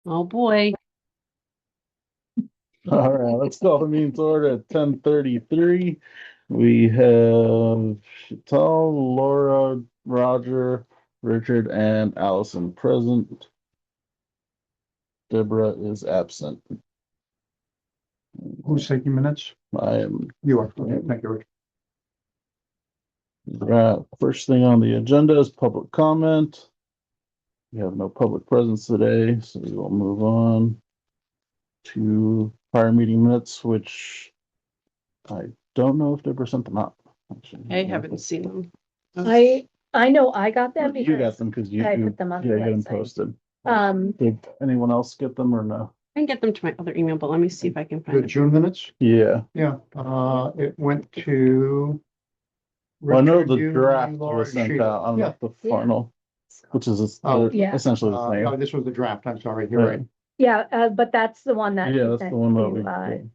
Oh, boy. All right, let's call the meeting to order at 10:33. We have Chantal, Laura, Roger, Richard, and Allison present. Deborah is absent. Who's taking minutes? I am. You are. Okay, thank you, Rick. Right. First thing on the agenda is public comment. We have no public presence today, so we will move on to prior meeting minutes, which I don't know if Deborah sent them out. Actually, I haven't seen them. I know I got them You got because them because I put them on the yeah, you got them website. posted. Um, Did anyone else get them or no? I can get them to my other email, but let me see if I can The find it. June minutes? Yeah. Yeah, it went to. Well, I know Richard, the you, draft Laura, was and sent Sheila. out. I don't know Yeah. if the Yeah. final, which is Oh, yeah. essentially the Oh, same. this was the draft. I'm sorry. You're right. yeah, but that's the one that. Yeah, he that's sent the one that to, we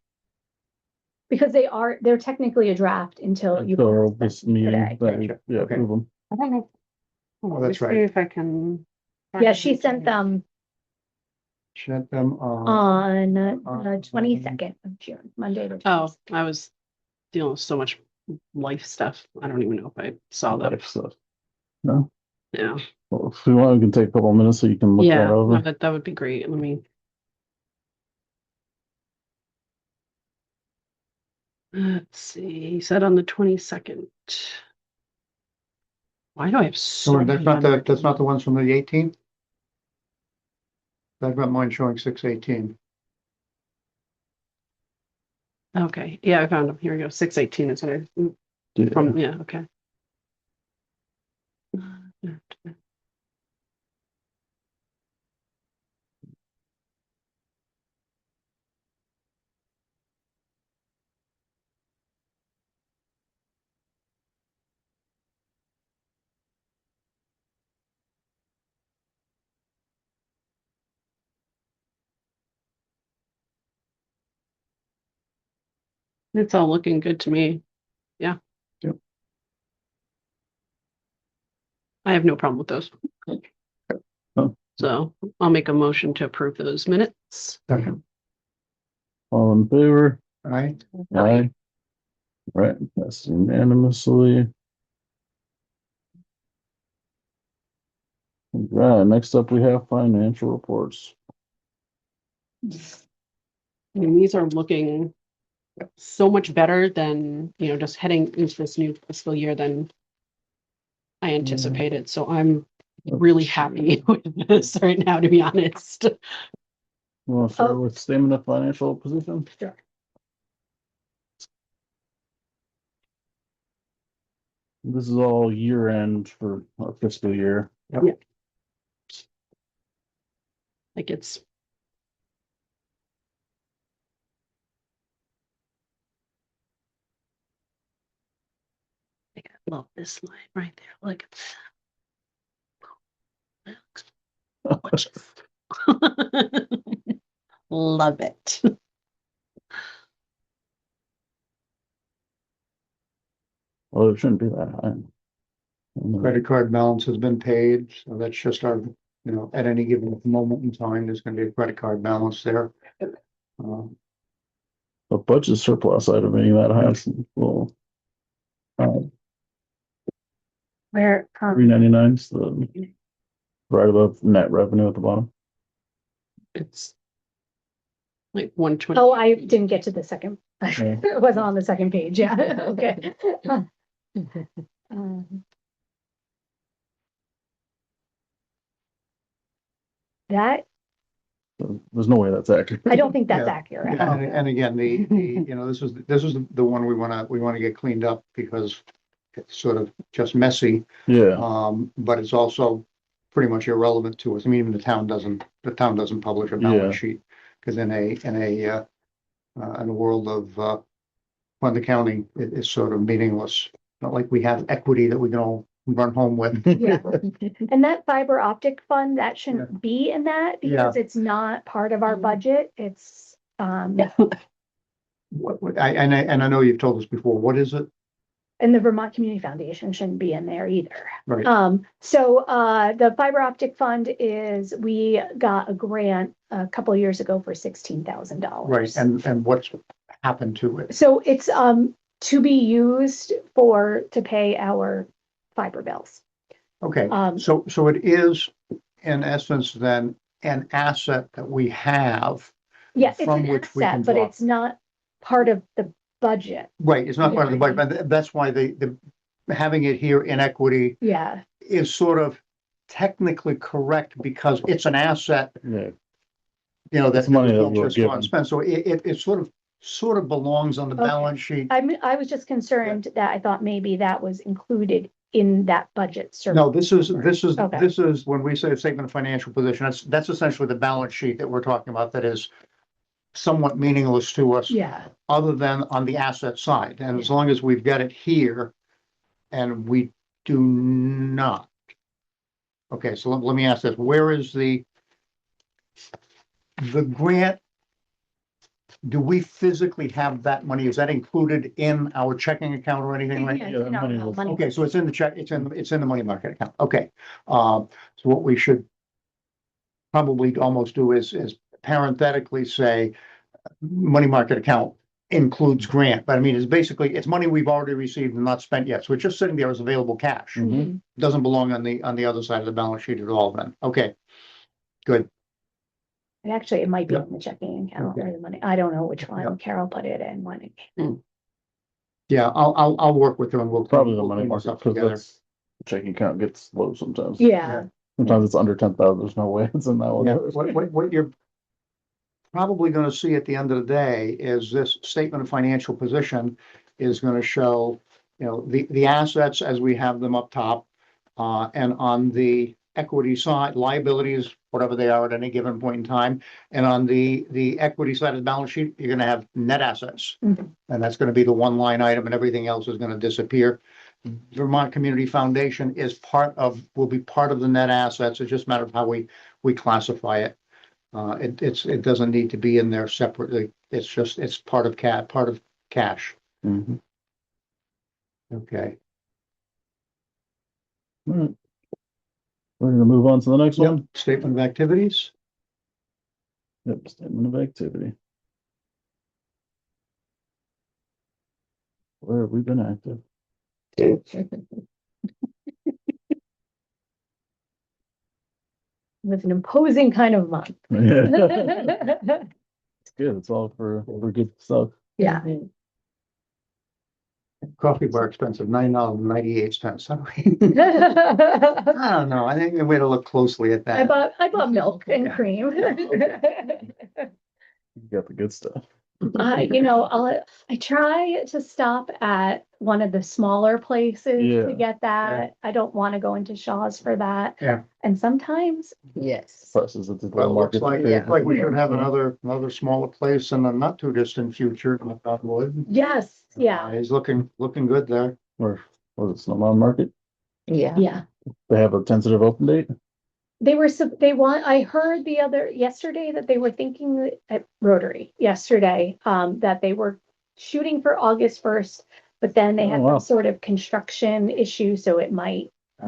because they're technically a draft until you. until pass them this meeting today. that we Gotcha. yeah Okay. approve them. I don't know. Oh, that's Let me right. see if I can. Yeah, she sent them Sent them on the 22nd of June, Monday the Oh, 22nd. I was dealing with so much life stuff. I don't even know if I saw that. So, no. Yeah. Well, if we want, we can take a couple of minutes so you can look Yeah, that no, over. that would be great. Let me. Let's see. He said on the 22nd. Why do I have so So many that's not the ones from the 18th? I've got mine showing 6/18. Okay, yeah, I found them. Here we go. 6/18 is what I Yeah. from. Yeah, okay. It's all looking good to me. Yeah. Yep. I have no problem with those. Oh. So I'll make a motion to approve those minutes. Second. All in favor? Aye. Aye. Right, that's unanimously. Right, next up we have financial reports. I mean, these are looking so much better than, just heading into this new fiscal year than I anticipated. So I'm really happy with this right now, to be honest. Want to start with statement of financial position? Sure. This is all year end for our fiscal year. Yep. Yeah. Like it's. I love this line right there. Look at that. Love it. Well, it shouldn't be that high. Credit card balance has been paid, so that's just our, at any given moment in time, there's gonna be a credit card balance there. A budget surplus item being that high, well, Where, 399 is the right above net revenue at the bottom. It's like 120. oh, I didn't get to the second. Yeah. It wasn't on the second page. Yeah, okay. That, So there's no way that's accurate. I don't think that's Yeah. accurate. Yeah, and again, this was the one we wanna get cleaned up because it's sort of just messy. Yeah, But it's also pretty much irrelevant to us. I mean, even the town doesn't publish a Yeah. balance sheet. Because in a world of fund accounting, it is sort of meaningless. Not like we have equity that we can all run home with. Yeah. And that fiber optic fund, that shouldn't be in that because it's not part of our budget. It's, I know you've told us before, what is it? And the Vermont Community Foundation shouldn't be in there either. Right. The fiber optic fund we got a grant a couple of years ago for $16,000. Right, and what's happened to it? So it's, to be used to pay our fiber bills. Okay, Um, so it is in essence then an asset that we have. Yes, it's From an which we can asset, but draw. it's not part of the budget. Right, it's not part of the budget, but that's why the having it here in equity Yeah, is sort of technically correct because it's an asset, Yeah, you know, It's that money we that can't we're just go given. and spend. So it sort of belongs on the Okay. balance sheet. I was just concerned that I thought maybe that was included in that budget. No, this is Okay. when we say statement of financial position, that's essentially the balance sheet that we're talking about that is somewhat meaningless to us. Yeah, Other than on the asset side. And as long as we've got it here and we do not. Okay, so let me ask this, where is the grant? Do we physically have that money? Is that included in our checking account or anything like? Yeah, Yeah, that money was- Okay, so it's in the check, it's in the money market account. Okay. So what we should probably almost do is parenthetically say money market account includes grant, but I mean, it's money we've already received and not spent yet. So it's just sitting there as available cash. Mhm. Doesn't belong on the other side of the balance sheet at all then. Okay. Good. And actually, it might be Yep. in the checking account Okay. or the money. I don't know which one. Yep. Carol put it in when it. Yeah, I'll work with her and we'll. Probably the we'll money clean this market, up because together. that's, checking account gets low sometimes. Yeah, Sometimes it's under 10,000, there's no way it's in that one. Yeah, what you're probably gonna see at the end of the day is this statement of financial position is gonna show, you know, the assets as we have them up top. And on the equity side, liabilities, whatever they are at any given point in time. And on the equity side of the balance sheet, you're gonna have net assets. Mhm. And that's gonna be the one line item and everything else is gonna disappear. Vermont Community Foundation will be part of the net assets. It's just a matter of how we classify it. It doesn't need to be in there separately. It's part of cash. Mhm. Okay. All right. We're gonna move on to the next Yep, one. statement of activities. Yep, statement of activity. Where have we been active? it was an imposing kind of month. Yeah. It's good, it's all for good stuff. Yeah. Coffee bar expensive, $9.98. I I don't know. I think we way to look closely at that. bought milk and Yeah. cream. You got the good stuff. I try to stop at one of the smaller places Yeah. to get that. I don't want to go into Shaw's for that. Yeah. And sometimes, Yes. Prices at the Well, it looks market. like we should have another smaller place in the not too distant future, knock on wood. yes, yeah, He's looking good there. Or was it Snowmont Market? Yeah. yeah. They have a tentative open date? I heard yesterday that they were thinking at Rotary yesterday, that they were shooting for August 1st, but then they Oh, had wow. some sort of construction issue, so they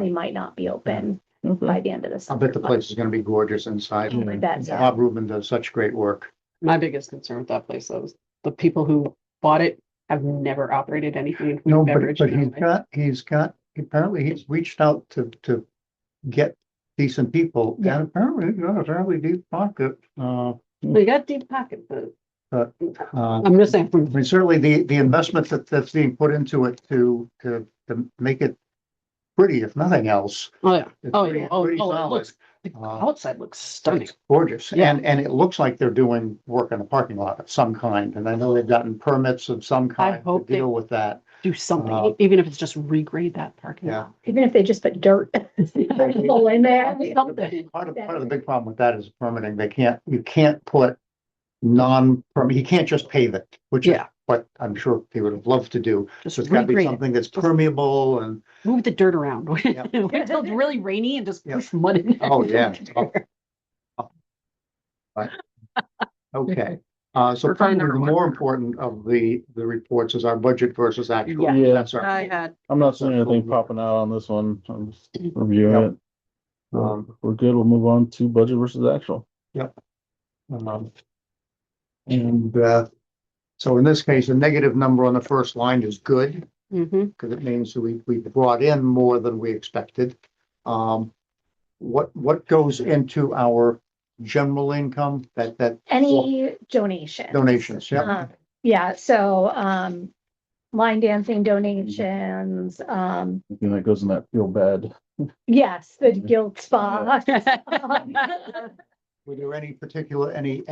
might not be open by Okay. the end of the I summer. bet the place is gonna be gorgeous inside. I bet so. Bob Rubin does such great work. My biggest concern with that place though is the people who bought it have never operated anything in food No, and but beverage. in their life. apparently he's reached out to get decent people Yeah. and apparently he's got a fairly deep pocket. Well, you got deep pocket, but Uh, I'm just saying I from mean, certainly the investment that's being put into it to make it pretty, if nothing else. oh yeah. It's Oh pretty- yeah. Oh, pretty oh, it solid. looks the Uh, outside looks stunning. It's gorgeous. Yeah. And it looks like they're doing work in a parking lot of some kind. And I know they've gotten permits of some kind to hope they- deal with that. Do something, Uh, even if it's just regrade that parking Yeah. lot. Even if they just put dirt hole in there. Something. Part of the big problem with that is permitting. You can't put you can't just pave it, which is Yeah. what I'm sure they would have loved to do. Just So it's gotta be regrade it. something that's Just- permeable and, Move the dirt around. Yeah. Wait until it's really rainy and just Yeah. push mud in there. oh, yeah. Right. Okay. So We're fine, probably the number more one. important of the reports is our budget versus actual. Yeah. Yeah. That's our, I had, I'm not seeing anything Absolutely. popping out on this one. I'm just reviewing Yep. it. We're good. We'll move on to budget versus actual. um, and, so in this case, a negative number on the first line is good, mhm. because it means that we brought in more than we expected. What goes into our general income, that Any donations? donations, yeah, Yeah, so, line dancing donations, Anything that goes in that feel bad. yes, the guild spa. were there any particular, any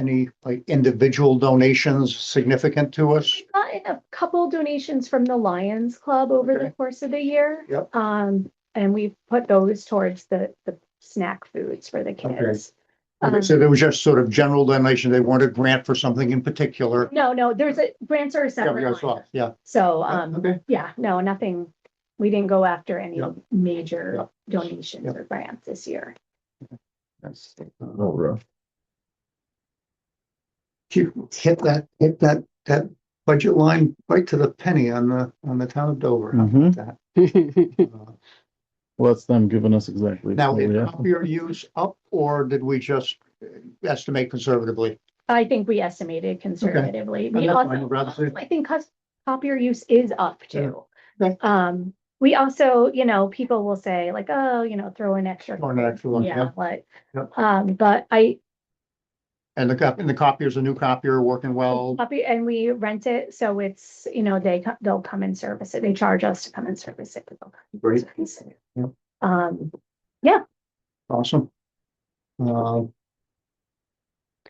like individual donations significant to us? Gotten a couple donations from the Lions Club over the Okay. course of the year. Yep. And we put those towards the snack foods for the kids. Okay, so there was just sort of general donation, they weren't a grant for something in particular. No, there's grants are a Yeah, separate I line. saw, yeah, So, okay. yeah, no, nothing, we didn't go after any Yep. major Yep. donations Yep. or grants this year. That's, Oh, rough. you hit that budget line right to the penny on the town of Dover. How about that? Uh, Well, that's them giving us exactly. Now, what we is have. copier use up, or did we just estimate conservatively? I think we estimated conservatively. We And that's also, fine, I'd rather say- I think copier use is up too. Okay. We also, people will say like, oh, throw an extra. Or an extra one, Yeah, yeah. but, but And the copier's a new copier working well. copy and we rent it, so it's, they'll come and service it. They charge us to come and service it. But they'll come and Great. service it. Yep. Awesome.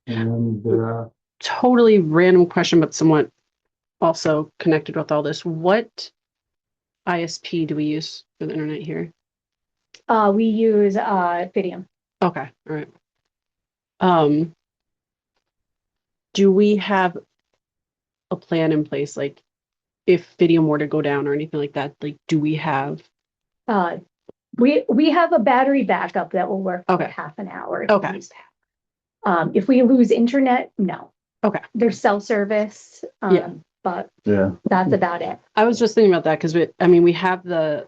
And Totally random question, but somewhat also connected with all this. What ISP do we use for the internet here? We use, Fidium. Okay, all right. Do we have a plan in place, like if Fidium were to go down or anything like that? Like, do we have? We have a battery backup that will work for Okay. half an hour. Okay. If we lose internet, no. Okay. There's cell service, Yeah. but Yeah. that's about it. I was just thinking about that because we have the.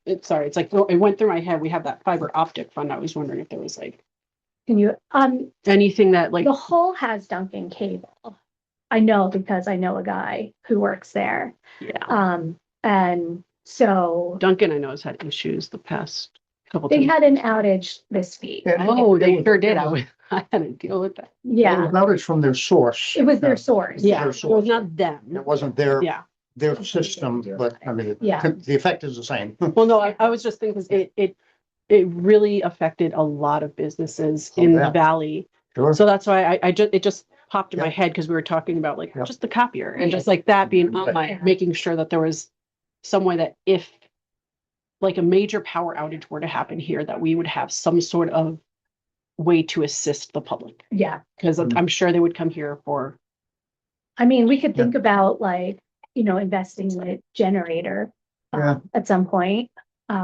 It's like it went through my head. We have that fiber optic fund. I was wondering if there was like Can you, anything that like. the hall has Duncan cable. I know because I know a guy who works there. Yeah. And so Duncan, I know, has had issues the past couple they times. had an outage this week. Oh, they sure did. It I had to deal with that. Yeah, was outage from their source. it was their source. Yeah, Their it was source. not them. It wasn't their Yeah. system, but I mean, Yeah. the effect is the same. Well, no, I was just thinking because it really affected a lot of businesses Oh, in yeah. the valley. Sure. So that's why it just popped in my Yeah. head because we were talking about like Yeah. just the copier and just like that being on my, making sure that there was some way that if like a major power outage were to happen here, that we would have some sort of way to assist the public. Yeah. Because Mhm. I'm sure they would come here for. I mean, we could Yeah. think about like, investing in a generator Yeah. at some point. We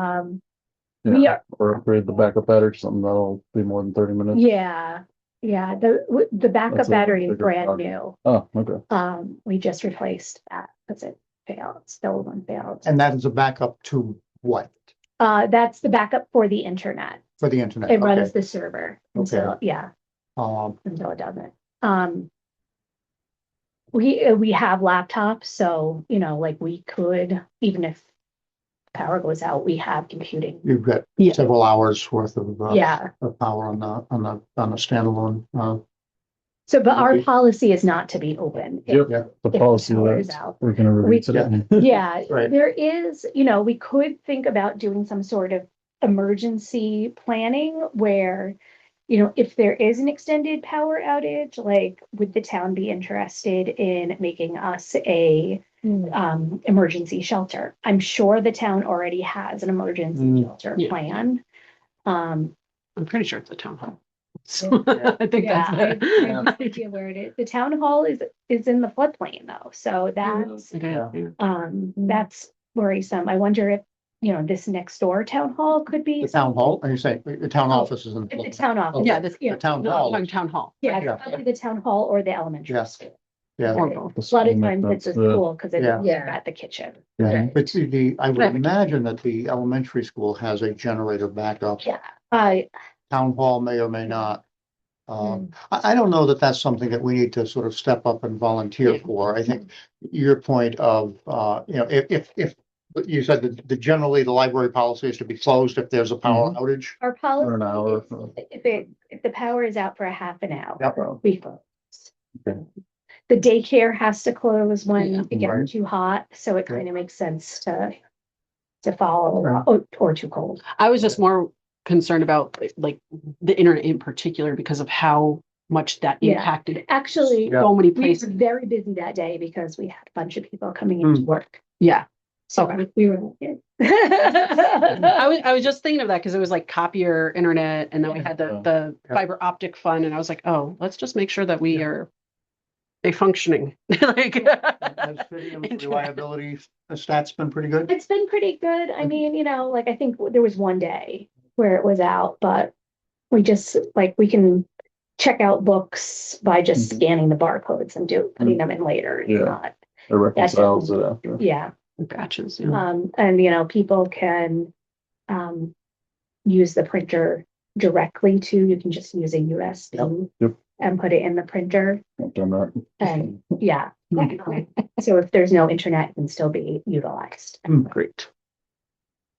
Yeah. are, Or upgrade the backup battery to something that'll be more than 30 minutes. yeah, the backup That's a battery is bigger brand project. new. Oh, okay. We just replaced that because it failed, still one failed. And that is a backup to what? That's the backup for the internet. For the internet? It Okay. runs the server until, yeah, Um, until it doesn't. We have laptops, so, like we could, even if power goes out, we have computing. you've got Yeah. several hours worth of Yeah, power on a standalone, so, but our Okay. policy is not to be open. Yep. yeah. The the policy power is that out. we're gonna review today. Yeah, Right. there is, we could think about doing some sort of emergency planning where, if there is an extended power outage, like, would the town be interested in making us a emergency shelter? I'm sure the town already has an emergency shelter Yeah. plan. I'm pretty sure it's a town hall. So Yeah. I think Yeah, that's I have no idea where it is. The town hall is in the floodplain though, so that's it. Okay, Yeah. yeah. that's worrisome. I wonder if this next door town hall could be. The town hall, and you say the town office is in. The town office. Yeah, this, The town no, hall. I'm town hall. Yeah, Yeah. probably the town hall or the elementary Yes. school. Yeah. Or A both. lot of times it's a school because it's Yeah. at the kitchen. Yeah, but I would Right. imagine that the elementary school has a generator backup. Yeah, Town hall may or may not. I don't know that that's something that we need to sort of step up and volunteer Yeah. for. I think your point of, if you said that generally the library policy is to be closed if there's a power outage. our Or an hour. policy, if the power is out for a half an hour, Yep. we close. Okay. The daycare has to close when Yeah. it gets Right. too hot, so it Yeah. kind of makes sense to follow, Right. or too cold. I was just more concerned about like the internet in particular because of how much that Yeah. impacted Actually, Yeah. so many we were places. very busy that day because we had a bunch of people coming into work. Yeah. So Okay. we were. I was just thinking of that because it was like copier internet and then we had the Yeah. fiber optic fund and I was like, oh, let's just make sure that we are a functioning like Has Fidium's internet. reliability stats been pretty good? It's been pretty good. I mean, like I think there was one day where it was out, but we just we can check out books by just scanning the barcodes and putting them in later. It's Yeah. not, It reconciles it after. yeah. Batches. Yeah. And people can use the printer directly too. You can just use a USB Yep. and put it in the printer. I've done that. And yeah. So if there's no internet, it can still be utilized. Great.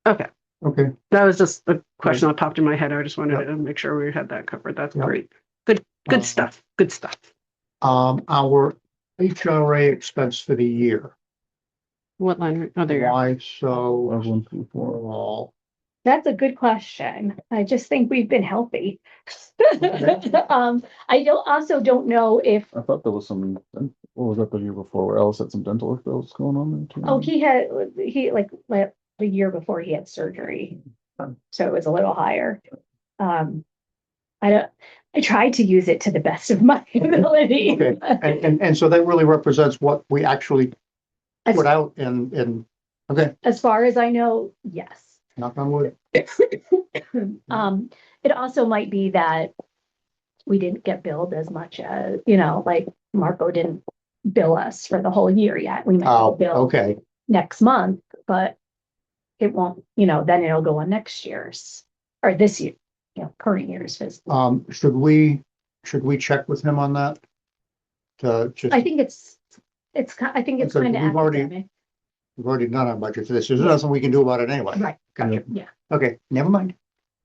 Okay. Okay. That was just a question that popped in my head. I just wanted to make sure we had that covered. That's Yep. great. Good Uh, stuff. Good stuff. Our HRA expense for the year. What line? Oh, there you are. Why so 124. small? That's a good question. I just think we've been healthy. I don't know if, I thought there was some, what was that the year before where Alice had some dental bills going on there too? he like the year before he had surgery. So it was a little higher. I tried to use it to the best of my ability. Okay, and so that really represents what we actually As, put out in, okay, as far as I know, yes. knock on wood. It also might be that we didn't get billed as much as, like Marco didn't bill us for the whole year yet. We might Oh, bill okay. next month, but it won't, then it'll go on next year's or this year, current year's fiscal. Should we check with him on that? To just, I think it's Okay, kind of we've already- academic. we've already done our budget for this. There's nothing we can do about it anyway. Right. Gotcha. Yeah. Okay, never mind.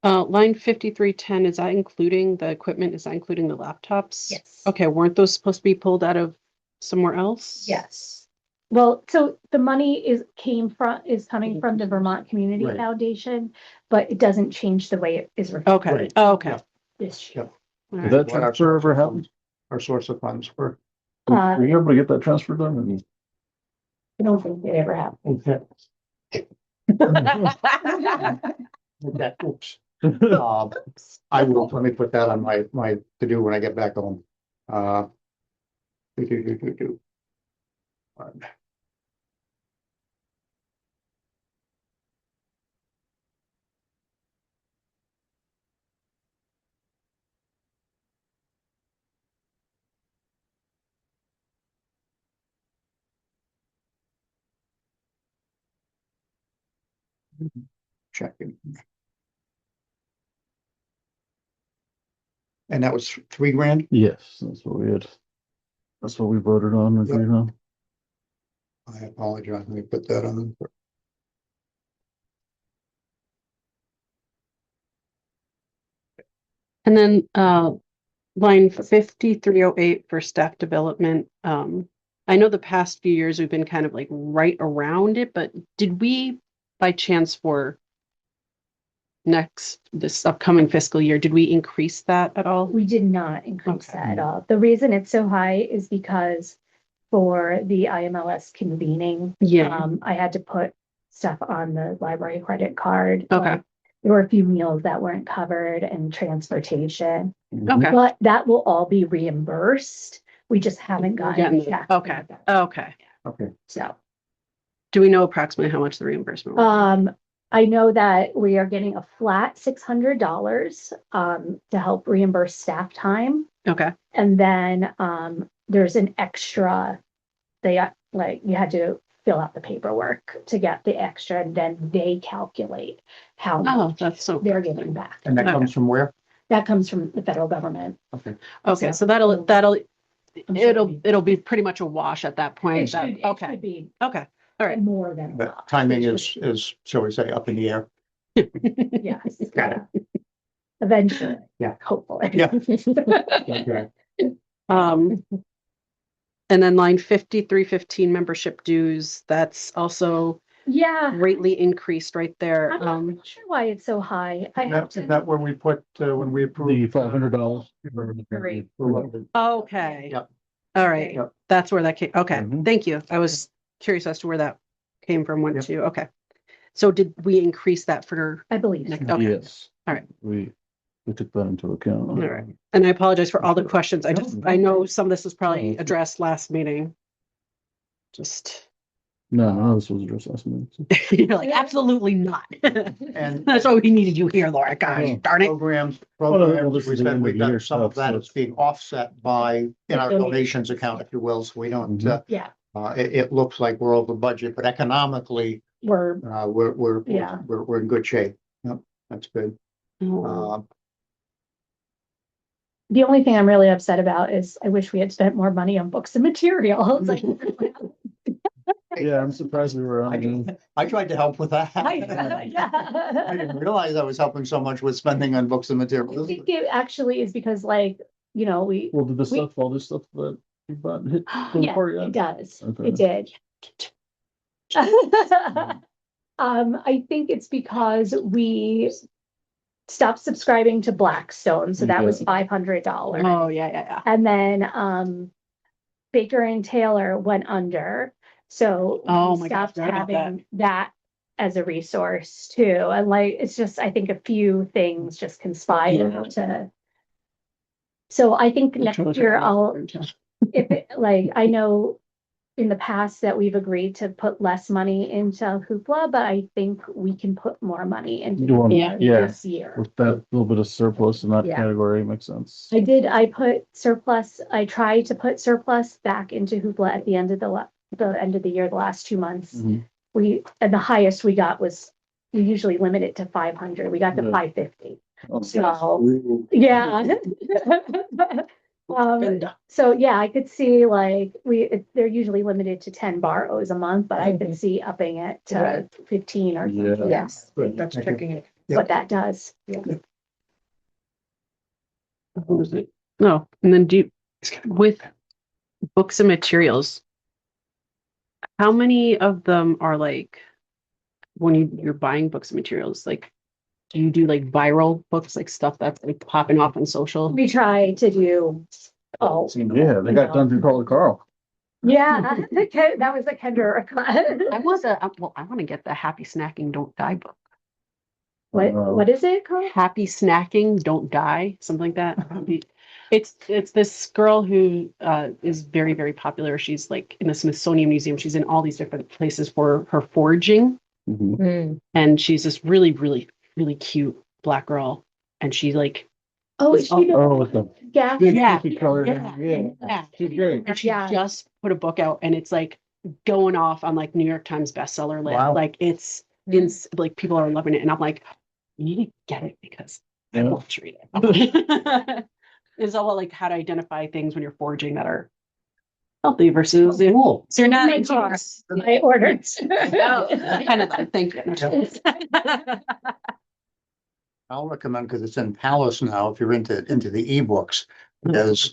Line 5310, is that including the equipment? Is that including the laptops? Yes. Okay, weren't those supposed to be pulled out of somewhere else? Yes. Well, so the money is coming from the Vermont Community Right. Foundation, but it doesn't change the way it is Okay. Right. Oh, okay. Yeah. this year. All Did right. that What our transfer ever source of happen? funds- Our source of funds for. Were you able to get that transfer done? I don't think it ever happened. Okay. Okay, oops. I will, let me put that on my to-do when I get back home. Do. Checking. And that was $3,000? Yes, that's what we had. That's what we voted on, agreed on. I apologize, let me put that on. And then line 5308 for staff development. I know the past few years we've been kind of like right around it, but did we by chance for this upcoming fiscal year, did we increase that at all? We did not increase Okay. that at all. The reason it's so high is because for the IMLS convening, Yeah. I had to put stuff on the library credit card. Okay. Like, there were a few meals that weren't covered and transportation, Okay. but that will all be reimbursed. We just haven't gotten Getting a check. Okay. Okay. Okay. So, Do we know approximately how much the reimbursement was? I know that we are getting a flat $600 to help reimburse staff time. Okay. And then there's an extra, like you had to fill out the paperwork to get the extra, and then they calculate how Oh, much that's so, they're giving back. And that Okay. comes from where? That comes from the federal government. okay, so it'll be pretty much a wash at that point. It Okay, should be okay, all right. more than a The lot. timing It's is, shall we say, up in the air. Yes. Got it. Eventually. Yeah. Hopefully. Yeah. Okay. And then line 5315 membership dues, that's also Yeah, greatly increased right there. I'm not sure why it's so high. I have Is to, that where we put, when we The approved? $500. Great. Okay. Yep. All right, Yep. that's where that came, okay, Mhm. thank you. I was curious as to where that came from, went Yep. to, okay. So did we increase that for I believe. next, okay, Yes. All right. We took that into account. all right. And I apologize for all the questions. I know some of this was probably addressed last meeting. Just, No, this was addressed last minute. you're like, absolutely not. And That's why we needed you here, Laura, gosh, darn it. programs, Well, this we is the said end of we've the got year some of stuff, that so is being offset by, in our Donations. donations account, if you will, so we don't, Mhm. Yeah, it looks like we're over budget, but economically, we're, Yeah. we're in good shape. Yep, that's good. Oh, the only thing I'm really upset about is I wish we had spent more money on books and materials. Like, Yeah, I'm surprised we were I on. tried to help with that. I yeah. didn't realize I was helping so much with spending on books and I materials. think it actually is because like, we, Well, did all this stuff that you bought hit the yeah, report yet? it does. Okay. It did. I think it's because we stopped subscribing to Blackstone, so that was $500. oh, yeah. And then Baker and Taylor went under, so Oh we my gosh, stopped forgot about having that as a resource too. And like, it's just, I think a few things just conspire to. So I think next year if it, like, I know in the past that we've agreed to put less money into Hoopla, but I think we can put more money into You want- Hoopla yeah. this year. With that little bit of surplus in that Yeah. category, makes sense. I put surplus, I tried to put surplus back into Hoopla at the end of the end of the year, the last 2 months. Mhm. And the highest we got was, we usually limit it to 500. We got to Yeah. 550. Oh, So, yeah. So yeah, I could see like they're usually limited to 10 borrows a month, but I could see upping it to 15 or Yeah. something. Yes, Good. that's Thank you. checking it. What that does. What was it? No, and then with books and materials, how many of them are like, when you're buying books and materials, like, do you do like viral books, like stuff that's like popping off on social? We try to do, Yeah, they got done through Carl. yeah, that was the Kendra I want to get the Happy Snacking Don't Die book. What is it called? Happy Snacking Don't Die, something like that. It's this girl who is very, very popular. She's like in the Smithsonian Museum. She's in all these different places for her foraging. Mhm. And she's this really, really, really cute Black girl. And she like, Is she Oh, with the yeah. big Yeah. pinky color. Yeah. She's great. and she Yeah. just put a book out, and it's like going off on like New York Times bestseller list. Wow. Like it's like people are loving it. And I'm like, you need to get it because I Yeah. want to read it. It's all about like how to identify things when you're foraging that are healthy versus Cool. so you're not My car. I ordered. kind of thank you. I'll recommend, because it's in Palace now, if you're into the ebooks, Mm-hmm. there's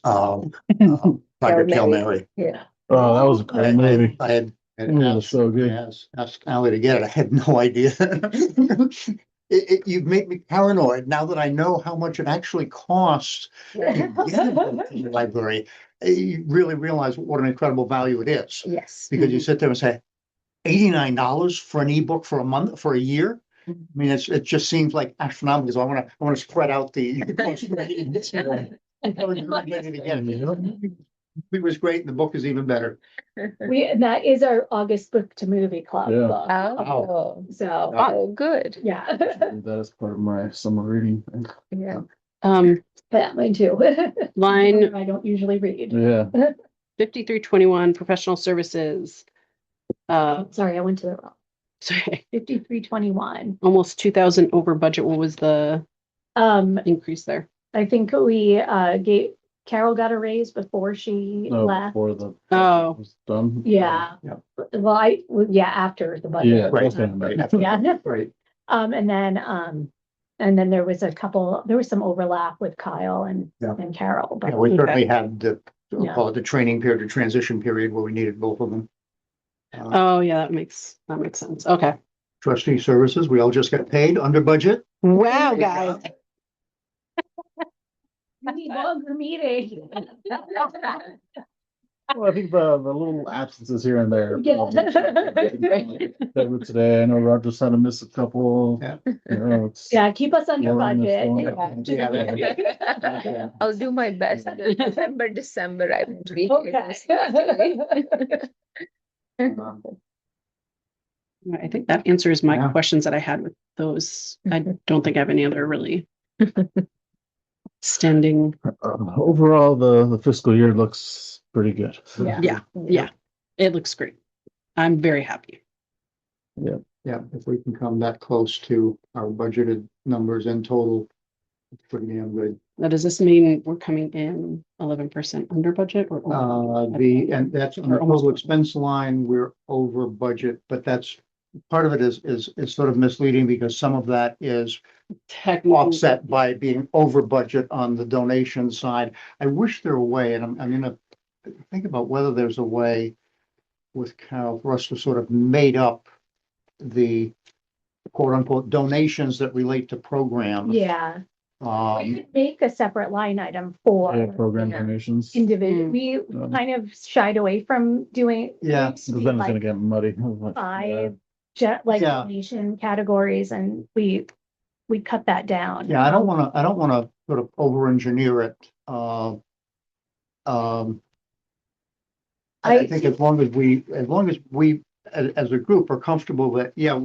Project Hail Mary. Yeah. Oh, that was a great movie. I had That movie was so good. asked Ally to get it. I had no idea. You've made me paranoid now that I know how much it actually costs to get a book in the library. You really realize what an incredible value it is, Yes. because you sit there and say, $89 for an ebook for a month, for a year. I mean, it just seems like astronomical. So I want to spread out the. It was great, and the book is even better. And that is our August book to movie club Yeah. book. Oh, So, oh, good. yeah, That is part of my summer reading. Yeah. yeah, mine too. Line I don't usually read. Yeah, 5321, professional services. Sorry, I went to the wrong. Sorry, 5321. almost 2,000 over budget. What was the increase there? I think we Carol got a raise before she no, left. before the. Oh. Was done. Yeah. Yeah. Well, after the budget. Yeah. Right, that's what I meant. Yeah. Right. And then there was some overlap with Kyle and Yeah. Carol, Yeah, but we certainly had we'll Yeah. call it the training period, the transition period where we needed both of them. Oh, yeah, that makes sense. Okay. Trustee services, we all just got paid under budget. Wow, guys. we need longer meeting. Well, I think the little absences here and there. Yeah. Covered today, I know Roger's had to miss a couple. Yeah. You know, it's. Yeah, keep us under Lauren is budget. the one. Yeah. I'll do my best. November, December, I won't be here. I think that answers my Yeah. questions that I had with those. I don't think I have any other really standing. Overall, the fiscal year looks pretty good. Yeah. Yeah, it looks great. I'm very happy. Yeah, if we can come that close to our budgeted numbers in total, it's pretty damn good. Now, does this mean we're coming in 11% under budget or? And that's on the total expense line, we're over budget, but that's, part of it is sort of misleading because some of that is Technically. offset by being over budget on the donation side. I wish there were a way, and I'm gonna think about whether there's a way with Carol for us to sort of made up the quote unquote donations that relate to programs. Yeah, we Um, could make a separate line item for Yeah, program donations. individual. Mm. We Um, kind of shied away from doing. Yeah, it used to Because be then it's gonna like get muddy. five Yeah. donation categories, and we cut that down. yeah, I don't wanna sort of over engineer it. I think as long as we, as a group are comfortable that, yeah,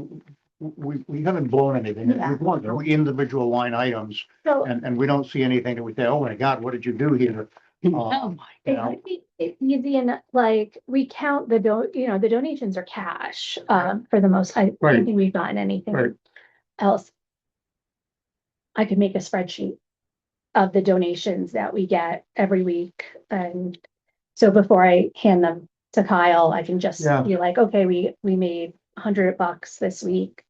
we haven't blown anything. Yeah. We've gone through individual line items So and we don't see anything that we say, oh my God, what did you do here? Oh, my. You it know, would be easy enough, like we count the the donations are cash, for the most, I Right. don't think we've gotten anything Right. else. I could make a spreadsheet of the donations that we get every week, and so before I hand them to Kyle, I can just Yeah. be like, okay, we made $100 this week.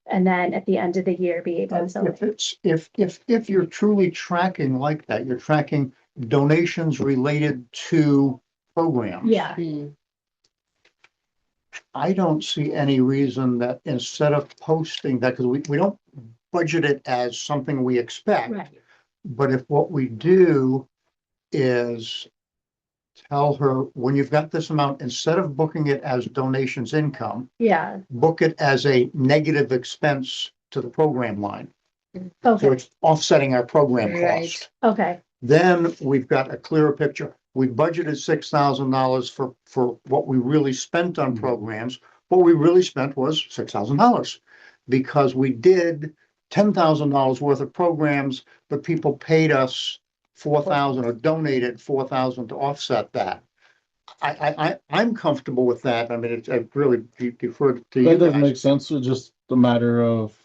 And then at the end of the year, be able to. If it's, if you're truly tracking like that, you're tracking donations related to programs. Yeah, Hmm. I don't see any reason that instead of posting that, because we don't budget it as something we expect. right, But if what we do is tell her, when you've got this amount, instead of booking it as donations income, yeah, book it as a negative expense to the program line. So okay, it's offsetting our program Right. cost. okay, Then we've got a clearer picture. We budgeted $6,000 for what we really spent on programs. What we really spent was $6,000 because we did $10,000 worth of programs, but people paid us 4,000 or donated 4,000 to offset that. I'm comfortable with that. I mean, it's, I really defer to you That doesn't guys. make sense. It's just a matter of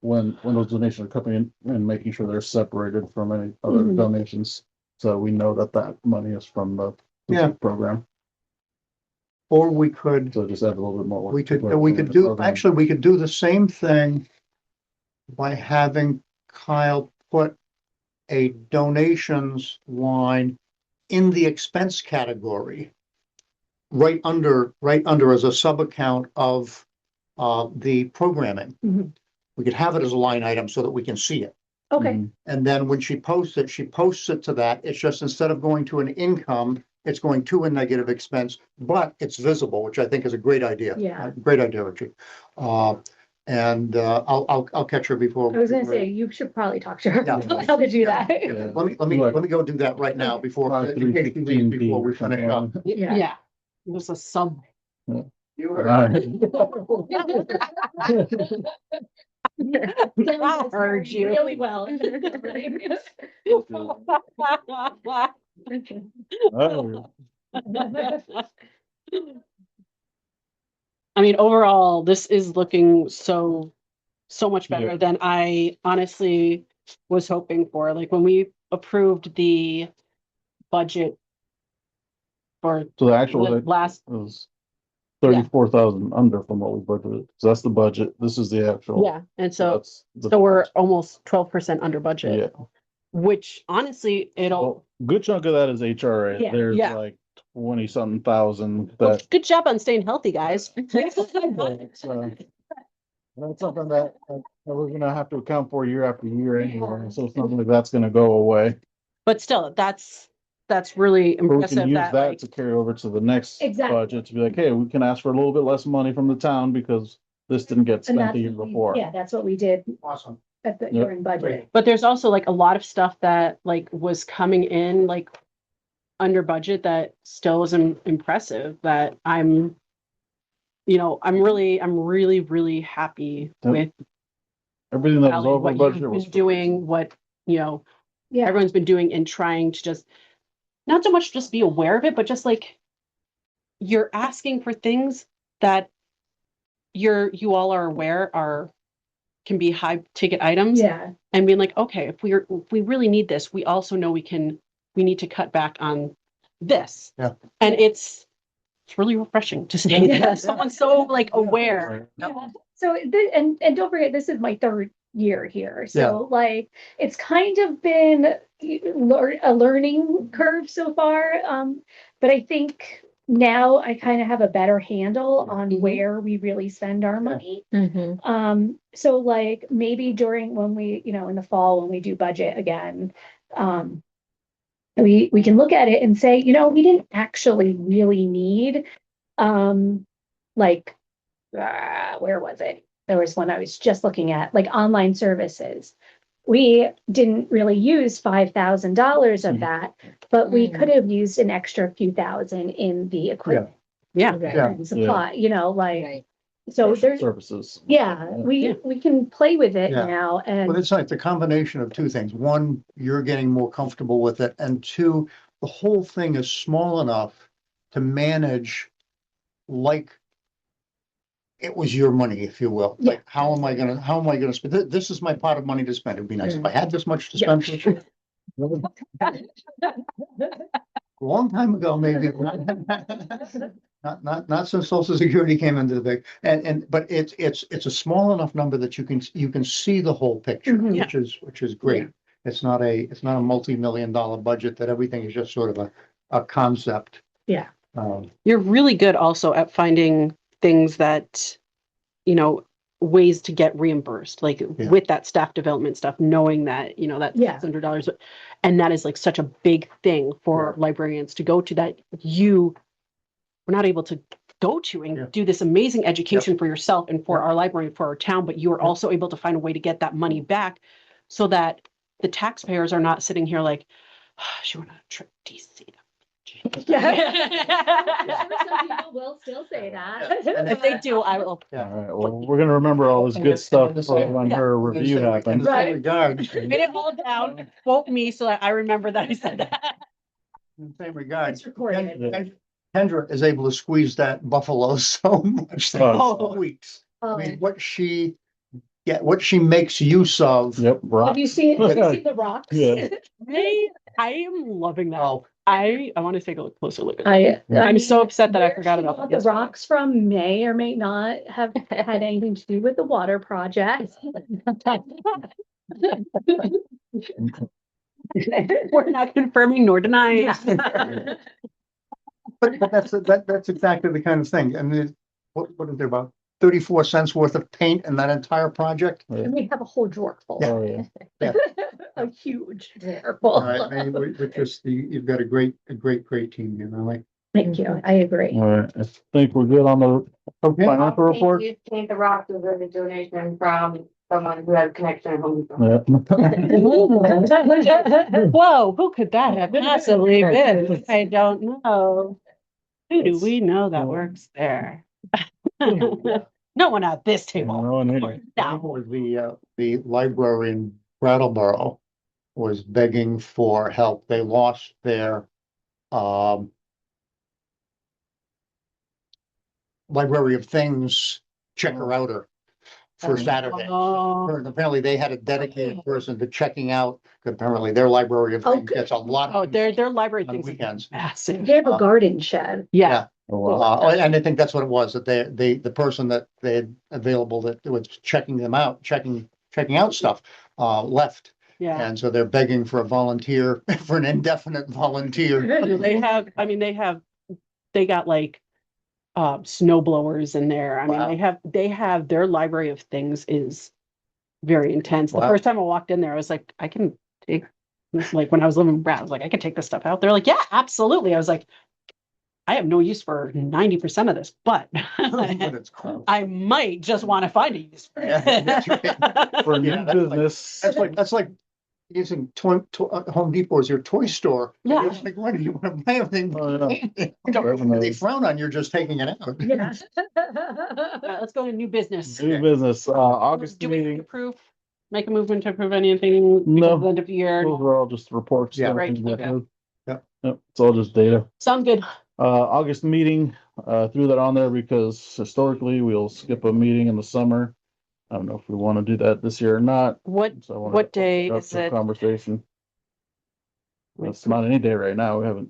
when those donations are coming in and making sure they're separated from any other Mhm. donations. So we know that money is from the Yeah. program. Or we could, So just add a little bit more. we could do, actually, we could do the same thing by having Kyle put a donations line in the expense category. Right under as a sub account of the programming. Mhm. We could have it as a line item so that we can see it. okay, Mhm. And then when she posts it to that. It's just instead of going to an income, it's going to a negative expense, but it's visible, which I think is a great idea. Yeah. Great idea, Richard. And, I'll catch her before. I was gonna say, you should probably talk to her Yeah. about how to do that. Yeah. Let me go do that right now before, in case she leaves before we finish up. Yeah. Yeah. It was a sub. You All were- right. I heard you. Really well. Oh, I mean, overall, this is looking so much better Yeah. than I honestly was hoping for. Like when we approved the budget for So the actual the last, was 34,000 under from what we budgeted. So that's the budget. This is the actual. yeah, and so That's the. so we're almost 12% under budget, Yeah. which honestly, it'll. Well, good chunk of that is HRA. Yeah. There's Yeah. like 20 something thousand Well, that. good job on staying healthy, guys. That's something that we're gonna have to account for year after year anyway. So it's not like that's gonna go away. But still, that's really But we can impressive use that, that like, to carry over to the next Exactly. budget to be like, hey, we can ask for a little bit less money from the town because this didn't get And spent that's the year what we- before. Yeah, that's what we did Awesome. at the, Yep. during budget. but there's also like a lot of stuff that like was coming in like under budget that still was impressive that I'm really happy Yep. with Everything that was Ally, over what budget you've was been doing, what Yeah, everyone's been doing and trying to just not so much just be aware of it, but just like you're asking for things that you all are aware can be high ticket items, yeah, and being like, okay, if we really need this, we also know we need to cut back on this. Yeah. And it's really refreshing to see that someone's so like aware. yeah. So, and don't forget, this is my third year here, so like, it's kind of been a learning curve so far. But I think now I kind of have a better handle on Mhm. where we really spend our money. Mhm. So like maybe during when we, in the fall, when we do budget again, we can look at it and say, we didn't actually really need, like, where was it? There was one I was just looking at, like online services. We didn't really use $5,000 of Mhm. that, but we Mm. could have used an extra few thousand in the equipment Yeah. Right. Yeah. and supply, like, Right. so there's, Services. yeah, Yeah. we can play with it Yeah. now Well, and, it's like the combination of two things. One, you're getting more comfortable with it, and two, the whole thing is small enough to manage like it was your money, if you will. Yeah. Like, how am I gonna spend? This is my pot of money to spend. It'd be nice if I had this much to Yeah. spend. A long time ago, maybe. Not since Social Security came into the big, but it's a small enough number that you can see the whole picture, Mhm. which is great. It's not a multi-million-dollar budget that everything is just sort of a concept. Yeah. You're really good also at finding things that, ways to get reimbursed, like Yeah. with that staff development stuff, knowing that, that Yeah. $600, and that is like such a big thing for librarians to go to that you were not able to go to and Yeah. do this amazing education for yourself and for our library, for our town, but you were also able to find a way to get that money back so that the taxpayers are not sitting here like, she went on a trip to DC. Some people will still say that. And If they do, I will. All right, well, we're gonna remember all this good stuff for when her review In happens. the Right. same regard, Write it all down, quote me so that I remember that I said that. in the same regard, It's recorded. Kendra is able to squeeze that buffalo so much. that Oh. Weeks. I Oh. mean, what she makes use of. Yep, Have rock. you seen the rocks? Yeah. I am loving that. Oh, I want to take a closer look at that. I'm mean, so upset that I where forgot she about got that. The rocks from may or may not have had anything to do with the water project. We're not confirming nor denying. but that's exactly the kind of thing. I mean, what is there, about 34 cents worth of paint in that entire project? And we have a whole drawer full. Oh, yeah. Yeah. A huge drawer full. All right, I mean, you've got a great team here, really. Thank you. I agree. All right, I think we're good on the Okay, financial report. You paint the rock with a donation from someone who has connection at Home Depot. Yeah. Whoa, who could that have possibly been? I don't know. Who do we know that works there? No one at this table. No one here. No. the library in Brattleboro was begging for help. They lost their, Library of Things checker outer for Saturday. Oh, And apparently they had a dedicated person to checking out. Apparently their library of Oh, things gets a lot oh, of their library on things are weekends. massive. They have a garden shed. Yeah. Oh, wow. And I think that's what it was, that the person that they had available that was checking them out, checking out stuff, left. Yeah. And so they're begging for a volunteer, for an indefinite volunteer. They have, I mean, they got like snow blowers in there. I mean, Wow. they have their library of things is very intense. The Wow. first time I walked in there, I was like, I can take this, like when I was living in Brad, I was like, I can take this stuff out. They're like, yeah, absolutely. I was like, I have no use for 90% of this, but But it's cool. I might just want to find a use for Yeah, that's it. For Yeah, new that's like- business. That's like using Home Depot as your toy store. Yeah. It's like, why do you want to buy everything? Oh, They Definitely. frown on you just taking it out. Yeah. Let's go to new business. New business, August Do we meeting. approve, make a movement to approve anything? No. before the End of year. Those are all just reports. Yeah. Right, Nothing okay. new. Yep. Yep, it's all just data. Sound good. August meeting, threw that on there because historically we'll skip a meeting in the summer. I don't know if we want to do that this year or not. What, So I wanted what to day have is some it? Conversation. It's not any day right now. We haven't.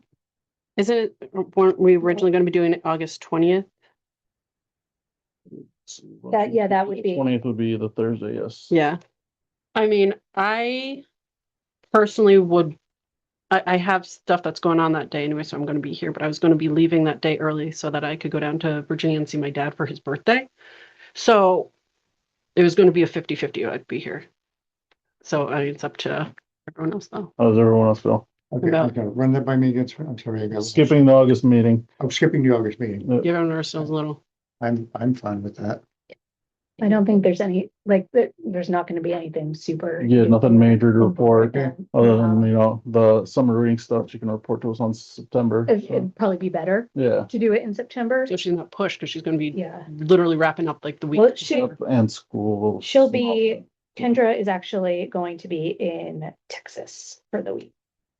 Isn't it, weren't we originally going to be doing it August 20th? That would be. 20th would be the Thursday, yes. Yeah. I mean, I personally would, I have stuff that's going on that day anyway, so I'm going to be here, but I was going to be leaving that day early so that I could go down to Virginia and see my dad for his birthday. So it was going to be a 50-50. I'd be here. So I mean, it's up to everyone else though. How does everyone else feel? Okay, About- okay, run that by me again. I'm sorry, I got. Skipping the August meeting. I'm skipping the August meeting. Give everyone else a little. I'm fine with that. I don't think there's any, like, there's not gonna be anything super. Yeah, nothing major to report. Okay. Other than, you know, the summer reading stuff, you can report to us on September. so, It'd probably be better Yeah, to do it in September. So she's not pushed because she's going to be Yeah. literally wrapping up like the week. Well, she, and school. she'll be, Kendra is actually going to be in Texas for the week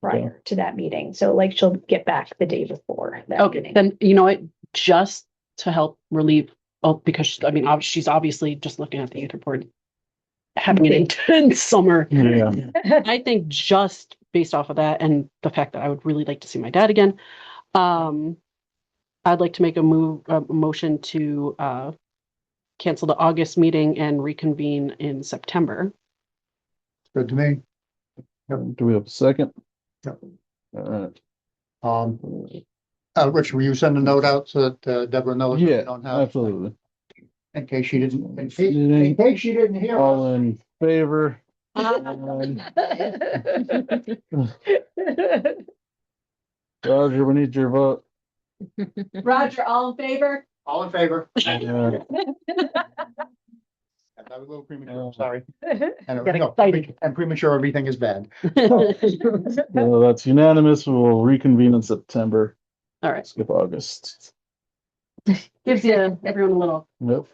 prior to that meeting. So like she'll get back the day before that Okay, meeting. then you know what? Just to help relieve. Oh, because I mean, she's obviously just looking at the youth report, having an intense summer. Yeah, I think just based off of that and the fact that I would really like to see my dad again, I'd like to make a motion to cancel the August meeting and reconvene in September. Good to me. do we have a second? Yep. All right. Rich, will you send a note out so that Deborah knows? we Yeah, don't have- absolutely. In case she didn't, in case she didn't hear. All us. in favor? Roger, we need your vote. Roger, all in favor? All in favor? Yeah. That was a little premature, I'm sorry. And, Get no, excited. and premature, everything is bad. So that's unanimous. We'll reconvene in September. All right, Skip August. gives you everyone a little. Yep.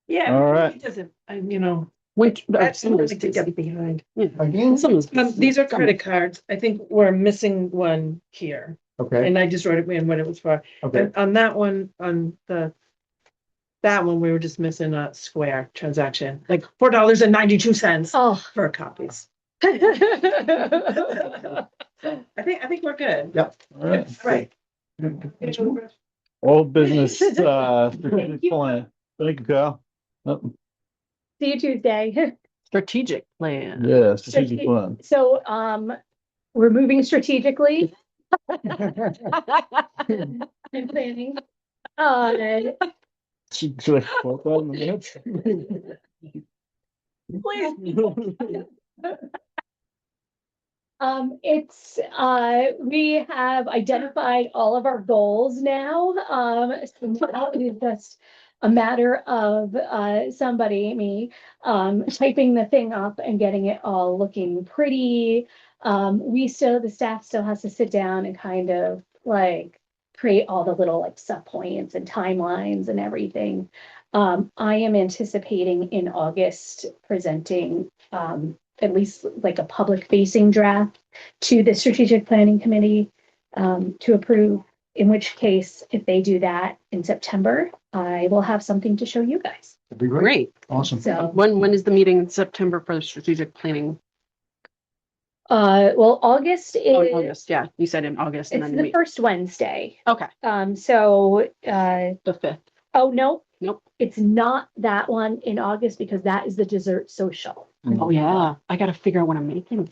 Yeah. All right. It doesn't, you know, Winter. that's something to get behind. Again, These are credit cards. I think we're missing one here, okay, and I just wrote it in what it was for. okay, And on that one, that one, we were just missing a Square transaction, like $4.92 Oh, for copies. I think we're good. yep. All right. Right. Old business, strategic Thank you. plan. Thank you, Kyle. Yep. see you Tuesday. Strategic plan. Yeah, strategic plan. So, we're moving strategically and planning. Should I quote that in the minutes? We have identified all of our goals now. So now it is just a matter of, somebody, me, typing the thing up and getting it all looking pretty. The staff still has to sit down and kind of like create all the little like sub points and timelines and everything. I am anticipating in August presenting, at least like a public facing draft to the strategic planning committee to approve, in which case, if they do that in September, I will have something to show you guys. That'd be great. Great. Awesome. So, When is the meeting in September for the strategic planning? well, August Oh, in is, August, yeah, you said in August and it's then the we, first Wednesday. okay, So, the 5th. oh, no, Nope. it's not that one in August because that is the dessert social. Oh, yeah, I gotta figure out what I'm making.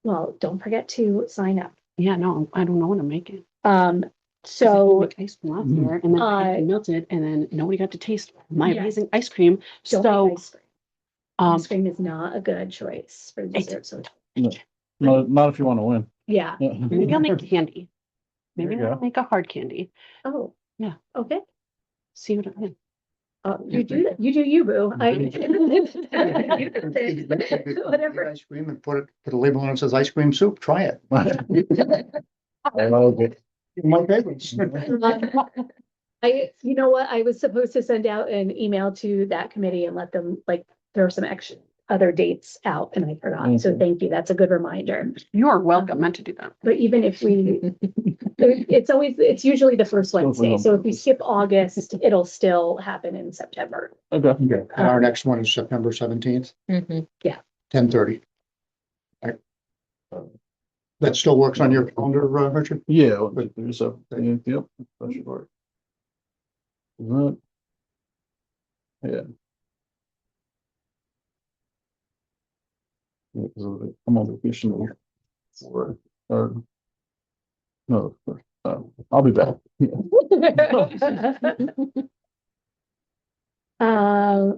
Well, don't forget to sign up. Yeah, no, I don't know what I'm making. 'Cause I So had ice cream last year and then it melted and then nobody got to taste my Yeah. amazing ice cream. don't So, make ice cream. Ice cream is not a good choice for dessert social. Not if you want to win. Yeah. Yeah. maybe I'll make candy. There Maybe you I'll go. make a hard candy. Oh. Yeah. Okay. See what I mean. You do you, boo. Whatever. Ice cream and put a label on it that says ice cream soup. Try it. Okay. My favorites. You know what? I was supposed to send out an email to that committee and let them like throw some extra other dates out and I forgot. So Mhm. thank you. That's a good reminder. You are welcome meant to do that. But even if we, it's usually the first Wednesday. So if we skip August, it'll still happen in September. Okay. Okay. And our next one is September 17th, Mhm. 10:30. Right. That still works on your calendar, Richard? Yeah, so, yep, that should work. That- Yeah. Yeah, 'cause I'm on vacation or no, I'll be back. Yeah.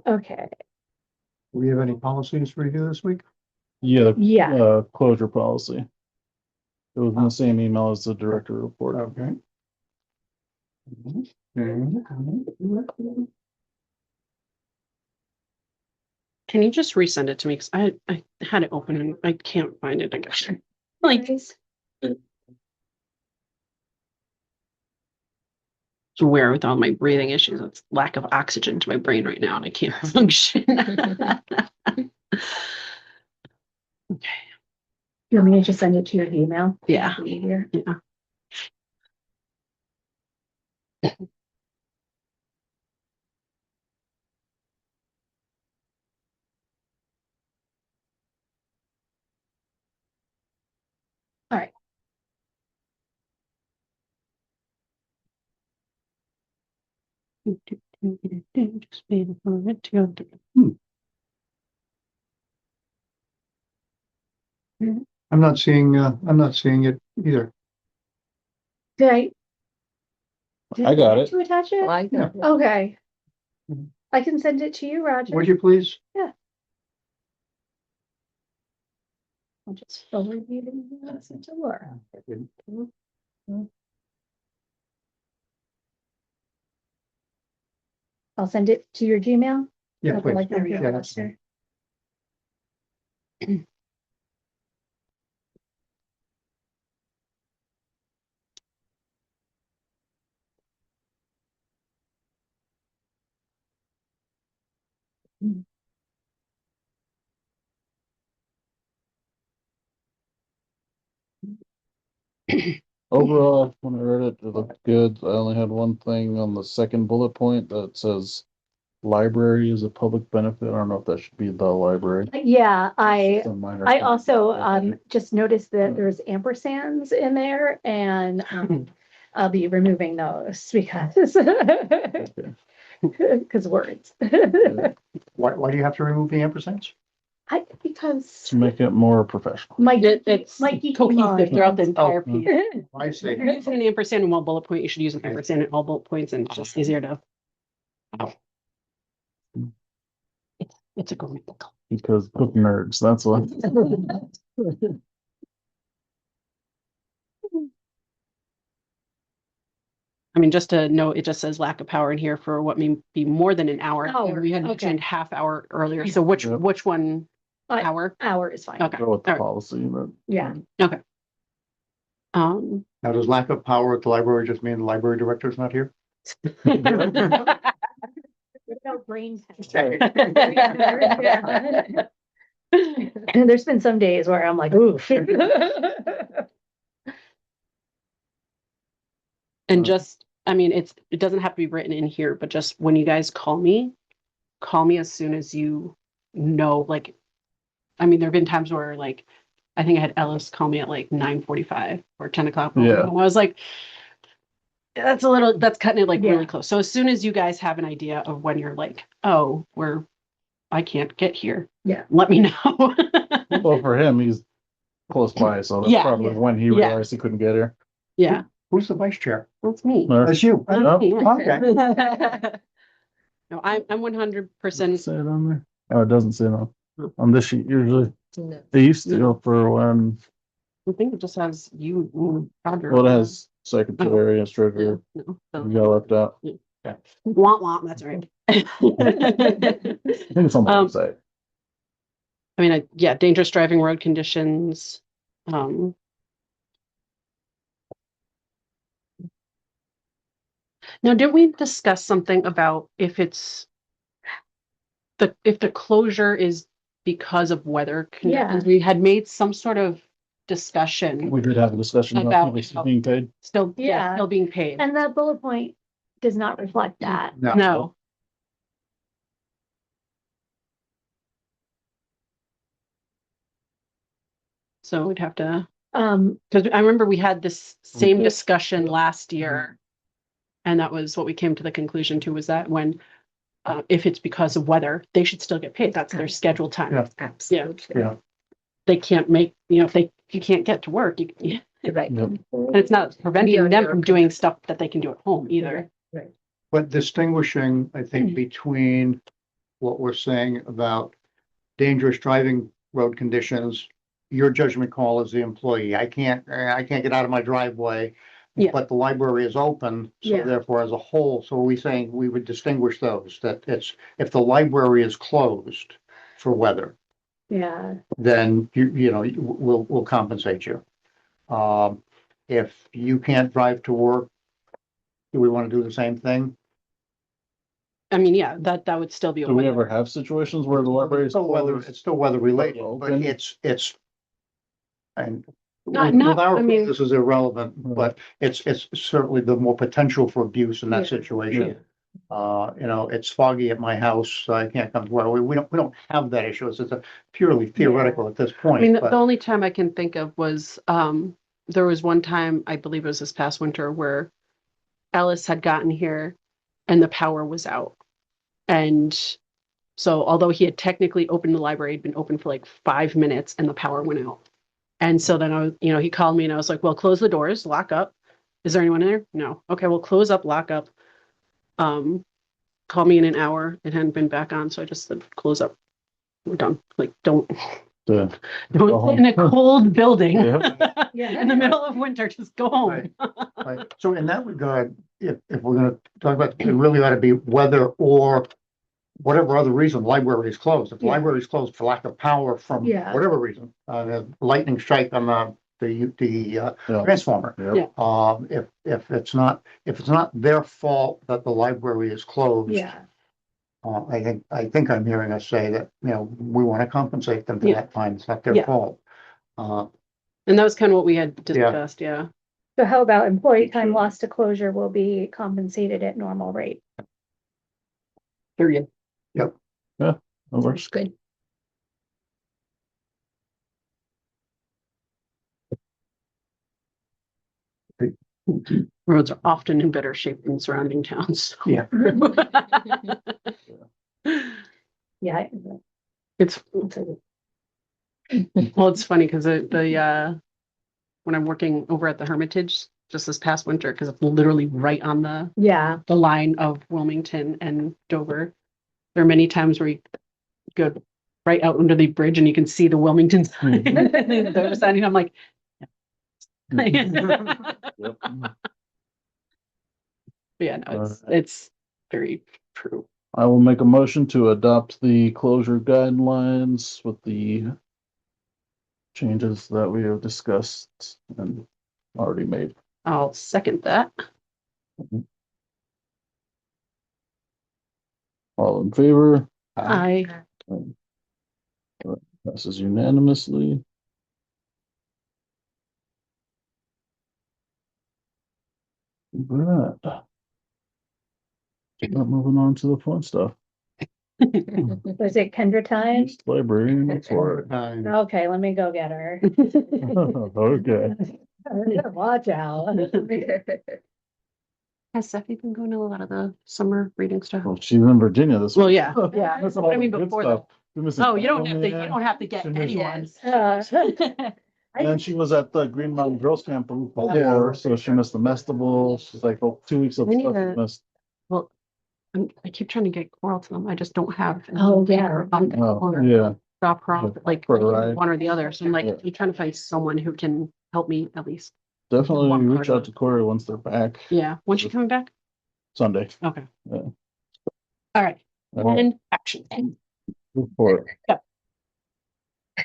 Okay, Do we have any policies to review this week? Yeah, yeah, closure policy. It was in the same email as the director report. Okay. Can you just resend it to me? Because I had it open and I can't find it again. Like, to where with all my breathing issues, it's lack of oxygen to my brain right now and I can't function. Okay. you want me to just send it to your email? Yeah. That'd be easier. Yeah. All right. Just waiting for it to go through. I'm not seeing it either. Did I? I got forget it. To attach it? Well, I got it. Okay. Mhm. I can send it to you, Roger. Would you please? I'll just forward you the message to Laura. I'll send it to your Gmail. Yeah, I'll please. like that Yeah, that's fine. Overall, when I read it, it looked good. I only had one thing on the second bullet point that says library is a public benefit. I don't know if that should be the library. Yeah, It's a minor I thing. also just noticed that there's ampersands in there and I'll be removing those because Okay. because words. Why do you have to remove the ampersands? Because To make it more professional. It's my geeky cohesive mind. throughout the entire Oh. piece. I see. If you're using an ampersand in one bullet point, you should use an ampersand in all bullet points and it's just easier to. It's a grammatical. Because book nerds, that's what. I mean, just to note, it just says lack of power in here for what may be more than an hour. And we had Okay. mentioned half hour earlier. So which Yep. one? Uh, Hour? Hour is fine. Okay. Go with the All right. policy, but. Yeah. Okay. Now, does lack of power at the library just mean the library director's not here? Without brain power. And there's been some days where I'm like, oof. And just, I mean, it doesn't have to be written in here, but just when you guys call me as soon as you know, like, I mean, there've been times where like, I think I had Ellis call me at like 9:45 or 10 o'clock. Yeah. And I was like, that's cutting it like Yeah. really close. So as soon as you guys have an idea of when you're like, oh, I can't get here. Yeah. Let me know. Well, for him, he's close by, so that's Yeah. probably Yeah. when he Yeah. realized he couldn't get here. Yeah, Who's the vice chair? that's me. Or- That's you. That's me. Okay. No, I'm 100%. Say it on there. Oh, it doesn't say it on this sheet usually. No. It used to go for when, I think it just has you, Roger. well, it has secretary and treasurer. No, You so- got left out. Womp womp, that's right. I think it's on the website. I mean, yeah, dangerous driving road conditions. Now, didn't we discuss something about if the closure is because of weather conditions? Yeah. We had made some sort of discussion, We did have a discussion about About people how- being paid. Yeah. still being paid. And the bullet point does not reflect that. No. So we'd have to, because I remember we had this same Yeah. discussion last year. And that was what we came to the conclusion to, was that when, if it's because of weather, they should still get paid. That's their scheduled time. Yeah. Absolutely. Yeah. They can't make, if you can't get to work, and Right. Yep. it's not preventing Beyond them your from doing stuff that they can do at home either. Right. But distinguishing, I think, between what we're saying about dangerous driving road conditions, your judgment call as the employee. I can't get out of my driveway. Yeah. But the library is open, so Yeah. therefore as a whole, so are we saying we would distinguish those, that it's, if the library is closed for weather, Yeah. then we'll compensate you. If you can't drive to work, do we want to do the same thing? I mean, yeah, that would still be. Do we ever have situations where the library is closed? It's still weather related, but Open. it's. And Not- with our, I mean- this is irrelevant, but it's certainly the more potential for abuse in that Yeah. situation. It's foggy at my house, so I can't come to where we don't have that issue. It's a purely theoretical at this I mean, point, the but only time I can think of was, there was one time, I believe it was this past winter, where Ellis had gotten here and the power was out. And so although he had technically opened the library, it'd been open for like 5 minutes and the power went out. And so then I was, he called me and I was like, well, close the doors, lock up. Is there anyone in there? No. Okay, well, close up, lock up. Call me in an hour. It hadn't been back on, so I just said, close up. We're done. Like, don't Yeah. in a cold building Yeah. Yeah. in the middle of winter, just go home. Right. Right. So in that regard, if we're gonna talk about, it really ought to be whether or whatever other reason, the library is closed. If the Yeah. library is closed for lack of power from Yeah. whatever reason, lightning strike on the Yeah. transformer. Yep. If it's not their fault that the library is closed. Yeah. I think I'm hearing us say that, we want to compensate them for Yeah. that time. It's not their Yeah. fault. And that was kind of what we had discussed, yeah. So how about employee time lost to closure will be compensated at normal rate? Period. That works. Good. Roads are often in better shape than surrounding towns. Yeah. Yeah. It's, well, it's funny because when I'm working over at the Hermitage, just this past winter, because it's literally right on the Yeah. line of Wilmington and Dover. There are many times where you go right out under the bridge and you can see the Wilmington sign. Mhm. The other side, and I'm like, Yep. Yeah, no, it's very true. I will make a motion to adopt the closure guidelines with the changes that we have discussed and already made. I'll second that. All in favor? I, Passes unanimously. Right. Moving on to the fun stuff. Was it Kendra time? East Library report. Okay, let me go get her. Okay. Watch out. has Stephanie been going to a lot of the summer reading stuff? Well, she's in Virginia this Well, week. yeah, yeah. Missing all I mean, the good before stuff. You're missing Oh, you don't have to, you California. don't have to get She missed- anyone. Yes. And then she was at the Green Mountain Girls Camp before, so she missed the festival. She's like, oh, 2 weeks of We need stuff to- she missed. Well, I keep trying to get Coral to them. I just don't have. Oh, yeah. Oh, yeah. Drop her off, like For a ride. one or the other. So I'm like, Yeah. I'm trying to find someone who can help me at least. Definitely One reach part out to Corey once they're back Yeah. When's she coming back? Sunday. Okay. Yeah. All right. Alright, And action. report.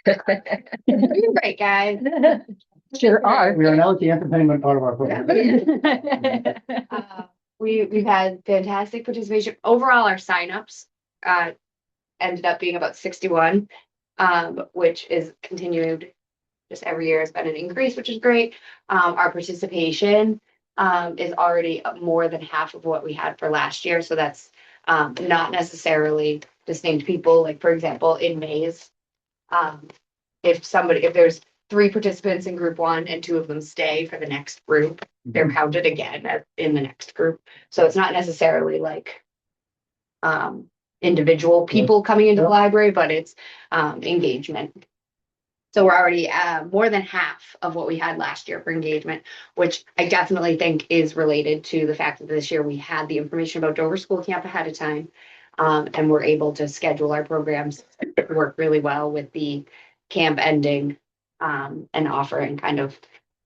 You're great, guys. Sure are. We are now at the entertainment part of our program. We've had fantastic participation. Overall, our signups ended up being about 61, which is continued just every year has been an increase, which is great. Our participation is already more than half of what we had for last year. So that's not necessarily distinct people. Like, for example, in Mays, if there's 3 participants in group 1 and 2 of them stay for the next group, they're counted again in the next group. So it's not necessarily like individual people coming into the library, but it's engagement. So we're already more than half of what we had last year for engagement, which I definitely think is related to the fact that this year we had the information about Dover School Camp ahead of time. And we're able to schedule our programs work really well with the camp ending and offering kind of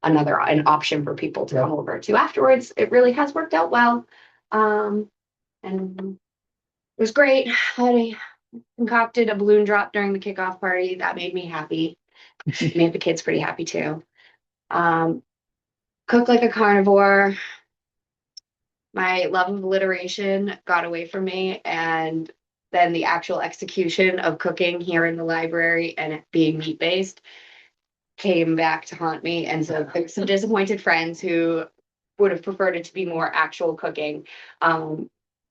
an option for people to come over to afterwards. It really has worked out well. And it was great. I concocted a balloon drop during the kickoff party. That made me happy. Made the kids pretty happy too. Cook like a carnivore. My love of alliteration got away from me, and then the actual execution of cooking here in the library and it being meat-based came back to haunt me. And so there's some disappointed friends who would have preferred it to be more actual cooking,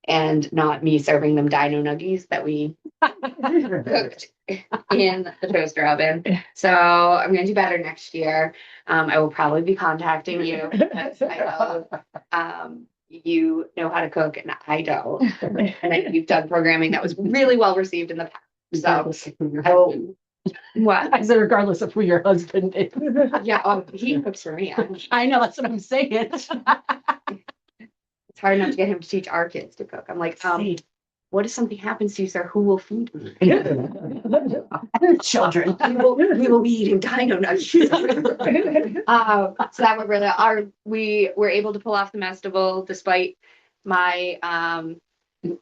and not me serving them dino nuggies that we cooked in the toaster oven. So I'm going to do better next year. I will probably be contacting you because I know you know how to cook and I don't. And I know you've done programming that was really well received in the past. Regardless of who your I will- husband. What? I said regardless of who your husband is. Yeah, he cooks for me. I know, that's what I'm saying. It's hard enough to get him to teach our kids to cook. I'm like, See. what if something happens to you, sir? Who will feed me? Children. We will be eating dino nuggets. So that went really. We were able to pull off the festival despite my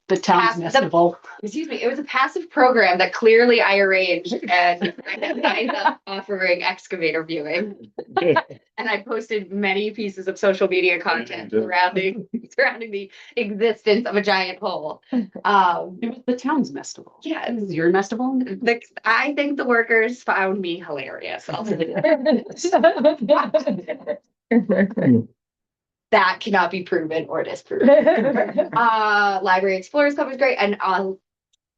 The town's festival. excuse me, it was a passive program that clearly I arranged, and I ended up offering excavator viewing. And I posted many pieces of social media content surrounding the existence of a giant hole. It was the town's festival. Yeah, This is your festival? I think the workers found me hilarious. I'll tell you that. That cannot be proven or disproven. Library Explorers Club was great, and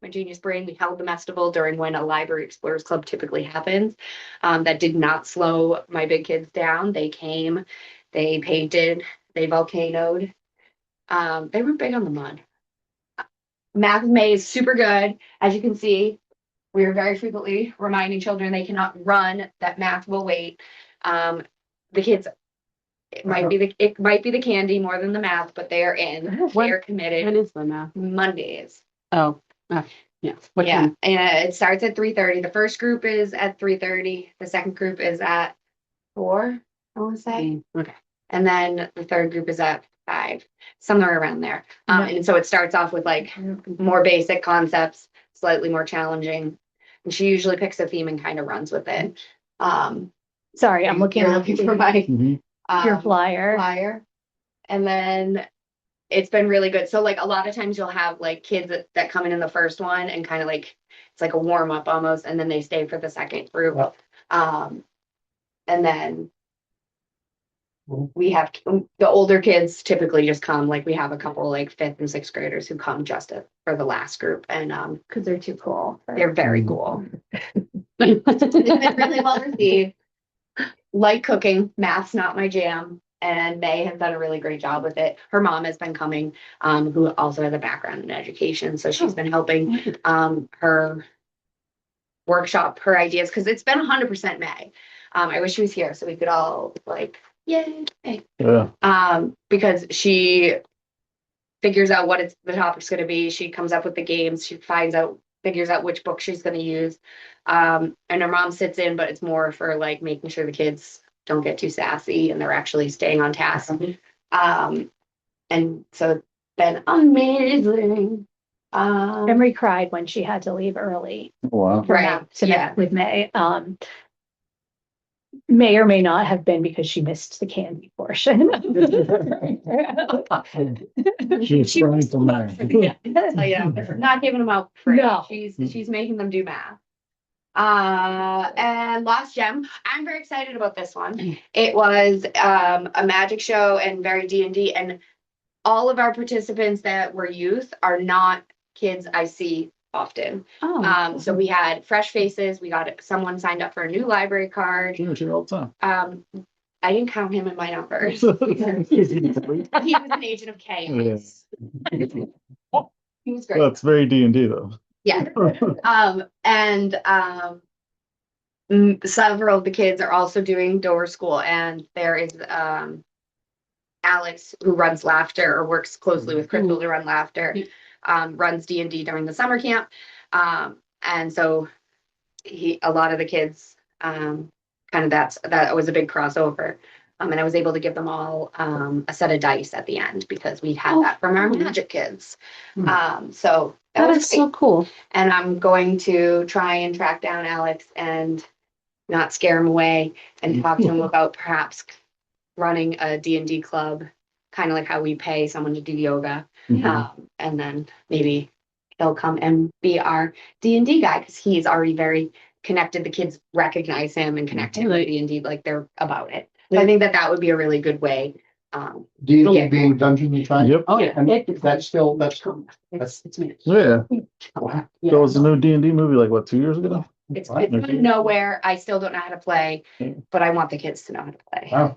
my genius brain, we held the festival during when a Library Explorers Club typically happens. That did not slow my big kids down. They came, they painted, they volcanoed. They were big on the mud. Math with May is super good. As you can see, we are very frequently reminding children they cannot run, that math will wait. The kids, it might be the candy more than the math, but they are in. They are committed. When is the math? Mondays. Oh, yeah. What Yeah, time? and it starts at 3:30. The first group is at 3:30. The second group is at 4, I want to say. Okay. And then the third group is at 5, somewhere around there. Yeah. And so it starts off with like more basic concepts, slightly more challenging. And she usually picks a theme and kind of runs with it. Sorry, I'm looking You're at looking for my Mhm. your flyer. flyer. And then it's been really good. So like a lot of times you'll have like kids that come in the first one and kind of like it's like a warm up almost, and then they stay for the second group. Yep. And then we have the older kids typically just come, like we have a couple like 5th and 6th graders who come just for the last group, and Because they're too cool. they're very cool. It's been really well received. Like cooking, math's not my jam, and May has done a really great job with it. Her mom has been coming, who also has a background in education, so she's been helping her workshop her ideas, because it's been 100% May. I wish she was here so we could all like, yay. Yeah. Because she figures out what the topic's going to be. She comes up with the games. She figures out which book she's going to use. And her mom sits in, but it's more for like making sure the kids don't get too sassy and they're actually staying on task. And so it's been amazing. Emery cried when she had to leave early Wow. for Right, math to yeah. with May. May or may not have been because she missed the candy portion. She was trying to math. Not giving them out for free. No. She's making them do math. And Lost Gem. I'm very excited about this one. It was a magic show and very D&D, and all of our participants that were youth are not kids I see often. So we had fresh faces. We got someone signed up for a new library card. She was here all the time. I didn't count him in my numbers. He was an agent of chaos. He was great. That's very D&D though. Yeah. Several of the kids are also doing door school, and there is Alex, who runs Laughter or works closely with Crystal to run Laughter, runs D&D during the summer camp. And so a lot of the kids, kind of that was a big crossover. And I was able to give them all a set of dice at the end because we had that from our magic kids. So That was is so cool. And I'm going to try and track down Alex and not scare him away and talk to him about perhaps running a D&D club, kind of like how we pay someone to do yoga. And then maybe he'll come and be our D&D guy because he's already very connected. The kids recognize him and connect him with D&D, like they're about it. So I think that would be a really good way. D&D being Dungeons and Dragons. Yep. Oh, yeah. And that's It's me. Yeah. wow. There was a new D&D movie like what, 2 years ago? It's Right. going nowhere. I still don't know how to play, but I want the kids to know how to play. Wow.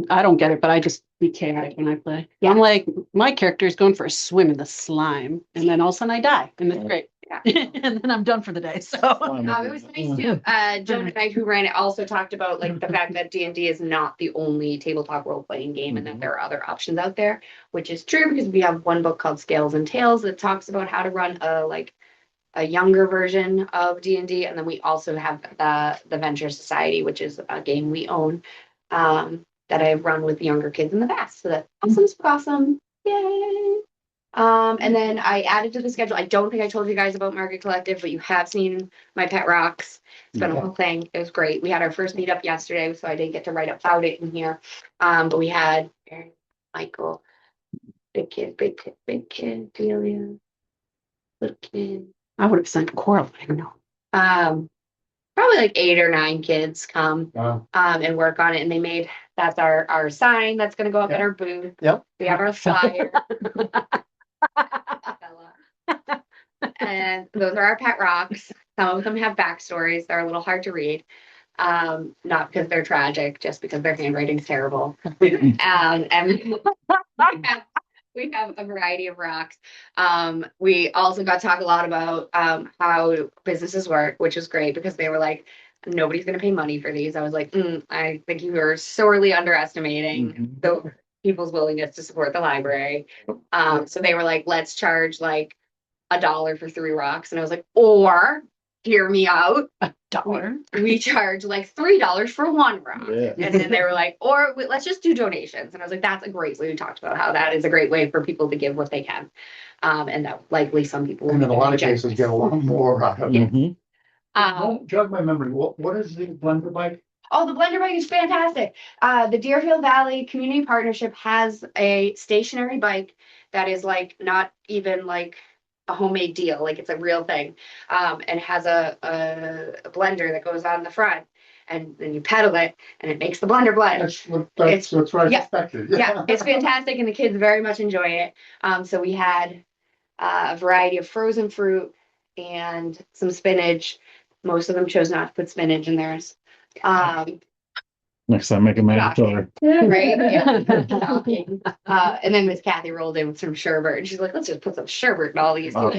I don't get it, but I just be chaotic when I play. Yeah. I'm like, my character is going for a swim in the slime, and then all of a sudden I die, and it's great. Yeah. And then I'm done for the day. So It was nice too. Joan and I, who ran it, also talked about like the fact that D&D is not the only tabletop role playing game, and that there are other options out there, which is true because we have one book called Scales and Tales that talks about how to run a younger version of D&D, and then we also have the Venture Society, which is a game we own that I've run with younger kids in the past. So that's awesome. Yay! And then I added to the schedule. I don't think I told you guys about Market Collective, but you have seen my pet rocks. It's been a whole thing. It was great. We had our first meetup yesterday, so I didn't get to write about it in here. But we had Michael, big kid, Delia, little kid. I would have sent Coral. I don't know. Probably like 8 or 9 kids come Wow. and work on it, and that's our sign that's going to go up at our booth. Yep. We have our flyer. And those are our pet rocks. Some of them have backstories. They're a little hard to read. Not because they're tragic, just because their handwriting's terrible. And we have a variety of rocks. We also got to talk a lot about how businesses work, which is great because they were like, nobody's going to pay money for these. I was like, I think you are sorely underestimating the people's willingness to support the library. So they were like, let's charge like $1 for 3 rocks. And I was like, or hear me out. $1. We charge like $3 for one rock. Yeah. And then they were like, let's just do donations. And I was like, that's a great way. We talked about how that is a great way for people to give what they can. And that likely some people will And in a be lot of generous. cases, get a lot more out of it. Mhm. Jog my memory, what is the blender bike? Oh, the blender bike is fantastic. The Deerfield Valley Community Partnership has a stationary bike that is like not even like a homemade deal, like it's a real thing. And has a blender that goes on the front, and then you pedal it, and it makes the blender blend. That's what I yeah. expected. Yeah, it's fantastic, and the kids very much enjoy it. So we had a variety of frozen fruit and some spinach. Most of them chose not to put spinach in theirs. Next time, make it mandatory. Right? Yeah. Shocking. And then Miss Kathy rolled in with some sherbet, and she's like, let's just put some sherbet in all these. Oh.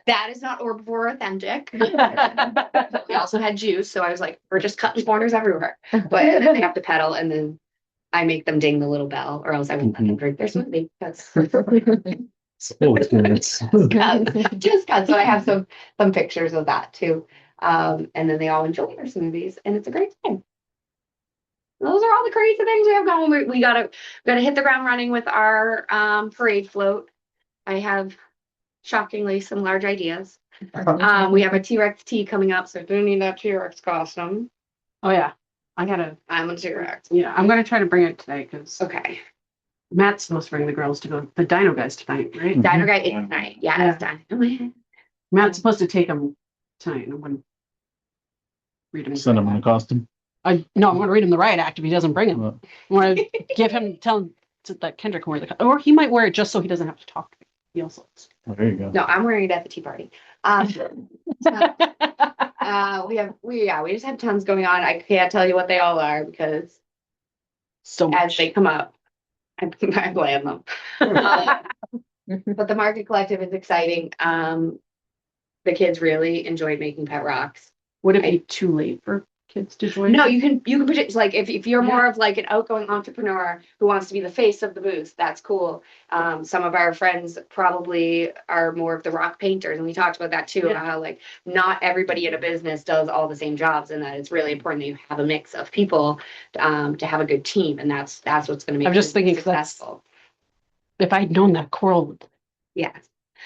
That is not Orbivore authentic. We also had juice, so I was like, we're just cutting corners everywhere. But then they have to pedal, and then I make them ding the little bell, or else I won't let them drink their smoothie. That's Full experience. just cause. So I have some pictures of that too. And then they all enjoy their smoothies, and it's a great time. Those are all the crazy things we have going. We gotta hit the ground running with our parade float. I have shockingly some large ideas. We have a T-Rex tea coming up, so I do need that T-Rex costume. Oh, yeah. I'm a T-Rex. Yeah, I'm gonna try to bring it today because Okay. Matt's supposed to bring the girls to go, the Dino guys tonight, right? Dino Guy is tonight. Yeah, it's done. Matt's supposed to take them tonight. I'm gonna read him. Send him in a costume. No, I'm gonna read him the riot act if he doesn't bring him. Uh, I want to tell him that Kendrick can wear the, or he might wear it just so he doesn't have to talk to me. He also. There you go. No, I'm wearing it at the tea party. We just have tons going on. I can't tell you what they all are because So as much. they come up, I plan them. But the Market Collective is exciting. The kids really enjoyed making pet rocks. Would it be too late for kids to join? No, you can put it like if you're more of like an outgoing entrepreneur who wants to be the face of the booth, that's cool. Some of our friends probably are more of the rock painters, and we talked about that too. Yeah. How like not everybody in a business does all the same jobs, and that it's really important that you have a mix of people to have a good team, and that's what's going to make. I'm just thinking successful. If I'd known that Coral, Yeah.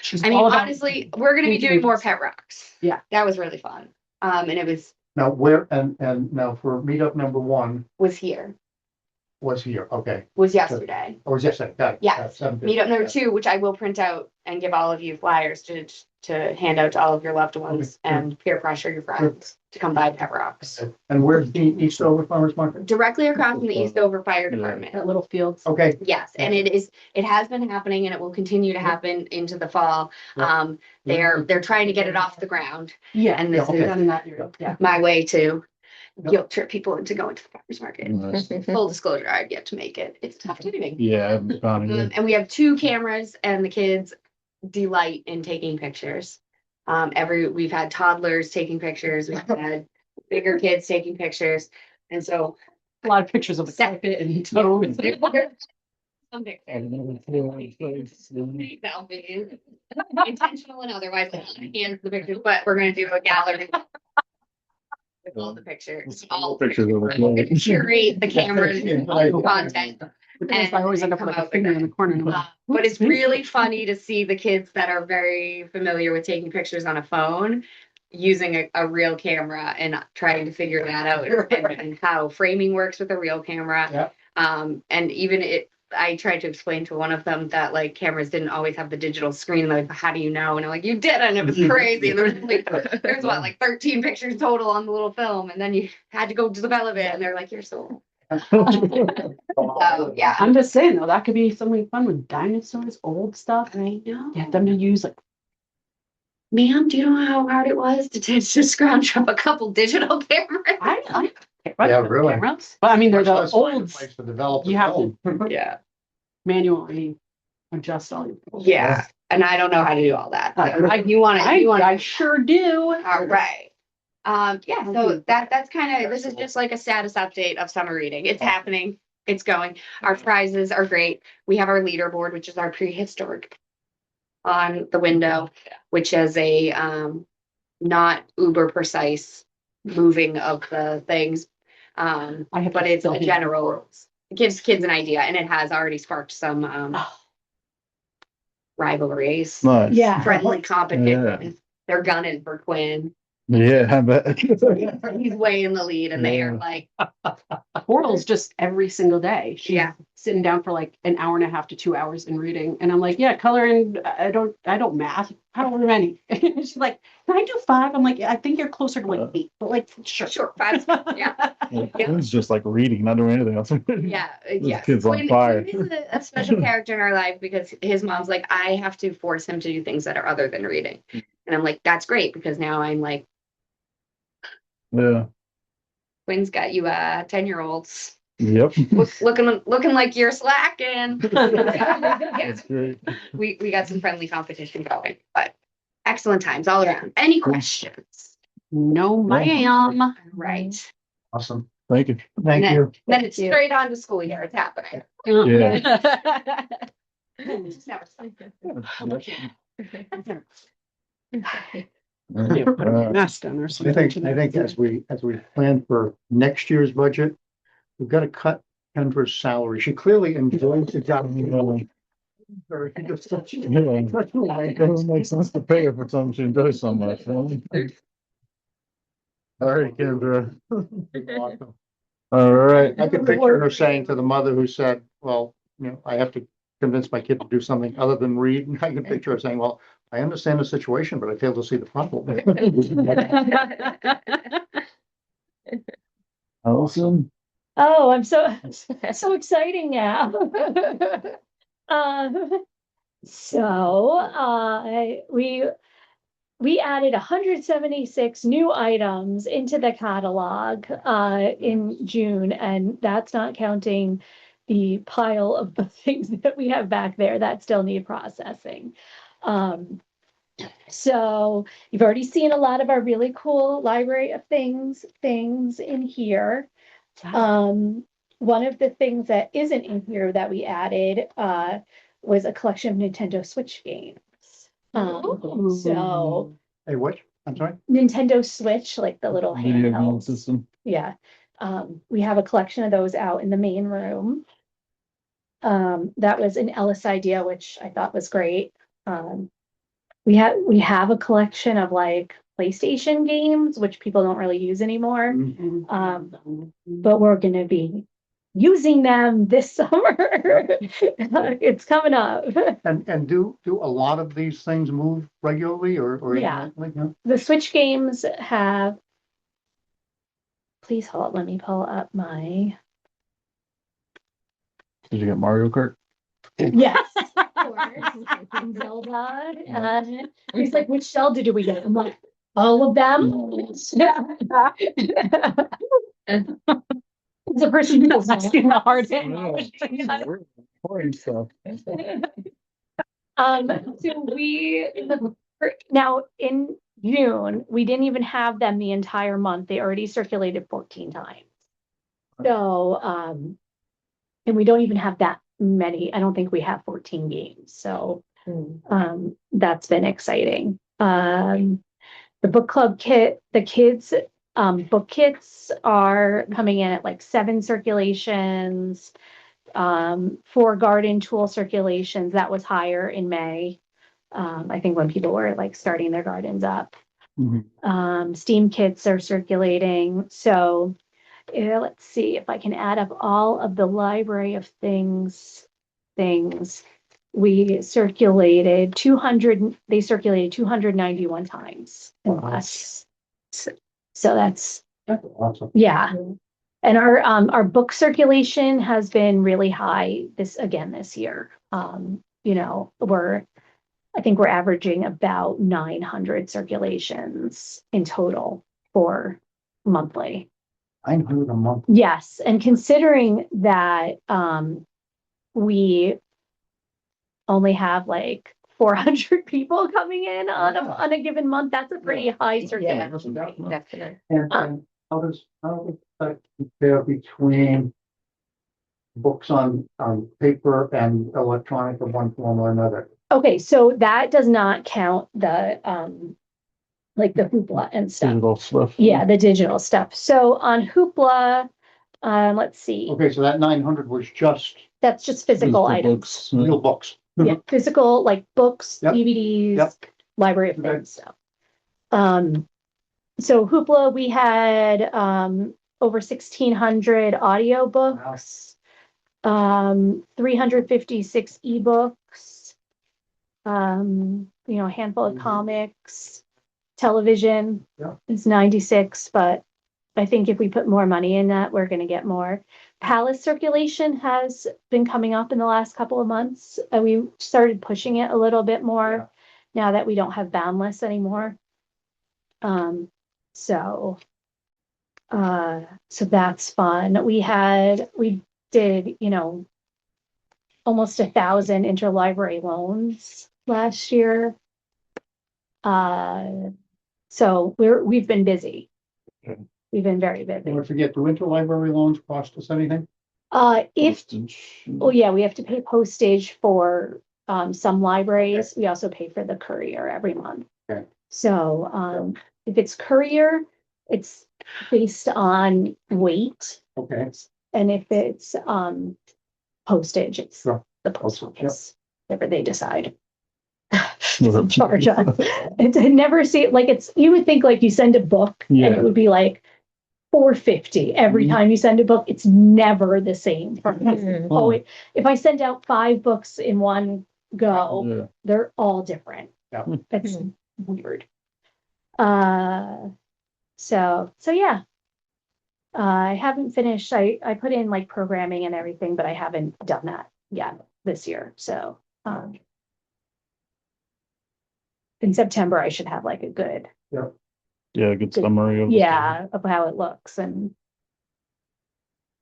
she's I mean, all about honestly, we're going to be doing more pet rocks. Yeah. That was really fun. And it Now, and now for meetup number 1 was here, was here, okay, was yesterday. or was yesterday, got it. Yes. 7:50. Meetup number 2, which I will print out and give all of you flyers to hand out to all of your loved ones Okay. and peer pressure your friends to come by Pet Rocks. And where's the Eastover Farmers Market? Directly across from the Eastover Fire Department. at Little Fields. Okay, Yes, and it has been happening and it will continue to happen into the fall. Yeah. They're trying to get it off the ground, Yeah, and this okay. is down in that area. Yeah. my way to Yep. guilt trip people into going to the farmers market. Nice. Full disclosure, I've yet to make it. It's tough timing. Yeah, I haven't found it. And we have 2 cameras, and the kids delight in taking pictures. We've had toddlers taking pictures, we've had bigger kids taking pictures, and so A lot of pictures of the carpet and toes. some selfies, intentional and otherwise, like hands the pictures, but we're gonna do a gallery with all the pictures. All the Pictures of We're gonna it. curate the cameras content. Because I always end up with like a finger in the corner. and I'm like, But it's really funny to see the kids that are very familiar with taking pictures on a phone using a real camera and trying to figure that out and how framing works with a real camera. Yeah. And even I tried to explain to one of them that like cameras didn't always have the digital screen. Like, how do you know? And I'm like, you didn't. It was crazy. And there's what, like 13 pictures total on the little film. And then you had to go develop it. And they're like, you're so. So, yeah. I'm just saying though, that could be something fun with dinosaurs, old stuff. I know. Get them to use like Ma'am, do you know how hard it was to scrounge up a couple digital cameras? I Yeah, really. cameras. But I mean, they're the Let's find a old place to develop you the have film. Yeah. manually adjust all your. Yeah. And I don't know how to do all that. I I sure do. All right. Yeah, so that's kind of, this is just like a status update of summer reading. It's happening. It's going. Our prizes are great. We have our leaderboard, which is our prehistoric on the window, which is a not uber precise moving of the things. I have But to it's fill a in the general, rules. it gives kids an idea, and it has already sparked some rivalries, Nice. Yeah. friendly Yeah. competition. They're gunning for Quinn. Yeah, I bet. He's way in the lead, and they are Yeah. like, Portal's just every single day. She's Yeah. sitting down for like an hour and a half to 2 hours and reading. And I'm like, yeah, color and I don't math. How many? She's like, can I do 5? I'm like, I think you're closer to like 8, but like, sure. sure, 5, yeah. It's just like reading, not doing anything else. Yeah, This kid's on fire. Quinn is a special character in our life because his mom's like, I have to force him to do things that are other than reading. And I'm like, that's great, because now I'm like, Yeah. Quinn's got you 10-year-olds Yep. looking like you're slacking. That's great. We got some friendly competition going, but excellent times all around. Any questions? No, ma'am. Right. Awesome. Thank you. Thank then, you. Then it's straight on to school year. It's happening. Yeah. Just never stop. Yeah, put a mask on or I something. think as we plan for next year's budget, we've got to cut Kendra's salary. She clearly enjoys the job. Very good stuff. Yeah. It doesn't make sense to pay her for something she enjoys so much. Huh? All right, Kendra. Awesome. All right. I could picture her saying to the mother who said, well, I have to convince my kid to do something other than read. And I can picture her saying, well, I understand the situation, but I fail to see the problem. Allison. Oh, I'm so exciting now. We added 176 new items into the catalog in June, and that's not counting the pile of the things that we have back there that still need processing. So you've already seen a lot of our really cool library of things in here. One of the things that isn't in here that we added was a collection of Nintendo Switch games. So Hey, what? I'm sorry? Nintendo Switch, like the little Video game handheld. system. Yeah. We have a collection of those out in the main room. That was an Ellis idea, which I thought was great. We have a collection of like PlayStation games, which people don't really use anymore. But we're gonna be using them this summer. It's coming up. And do a lot of these things move regularly or? Yeah. Yeah. The Switch games have. Please hold, let me pull up my. Did you get Mario Kart? Yes, of course. Zelda. He's like, which Zelda do we get? I'm like, all of them. The person who's asking the hard Boring stuff. So now in June, we didn't even have them the entire month. They already circulated 14 times. So, and we don't even have that many. I don't think we have 14 games. So, that's been exciting. The book club kit, the kids, book kits are coming in at like 7 circulations, 4 garden tool circulations. That was higher in May. I think when people were like starting their gardens up. Steam kits are circulating. So let's see if I can add up all of the library of things. We circulated 200, they circulated 291 times in the last. So that's Awesome. yeah. And our book circulation has been really high this year. I think we're averaging about 900 circulations in total for monthly. 900 a month. Yes, and considering that we only have like 400 people coming in on a given month, that's a pretty high circulation rate. Definitely. And how does that compare between books on paper and electronic of one form or another? Okay, so that does not count like the Hoopla and stuff. Digital stuff. Yeah, the digital stuff. So on Hoopla, let's see, Okay, so that 900 was just that's just physical items. books. real books. Yeah, physical, like books, Yep. DVDs, Yep. library of Okay. things stuff. So Hoopla, we had over 1,600 audiobooks, 356 ebooks, a handful of comics, television Yeah. is 96, but I think if we put more money in that, we're gonna get more. Palace circulation has been coming up in the last couple of months. We started pushing it a little bit more now that we don't have Boundless anymore. So that's fun. We did, almost 1,000 interlibrary loans last year. So we've been busy. Okay. We've been very busy. Don't forget, do interlibrary loans cost us anything? Oh yeah, we have to pay postage for some libraries. We also pay for the courier every month. Okay. So if it's courier, it's based on weight, Okay, and if it's postage, it's Sure. the post Postage, yep. office, whatever they decide. Whatever. Charge us. It's I never see like it's you would think like you send a book and Yeah. it would be like $4.50 every Mhm. time you send a book. It's never the same for me. Mhm. Oh, if I send out 5 books in one go, Yeah. they're all different. Yeah. That's Mhm. weird. So yeah. I haven't finished. I put in like programming and everything, but I haven't done that yet this year. So in September I should have like a good Yeah, good summary of. of how it looks and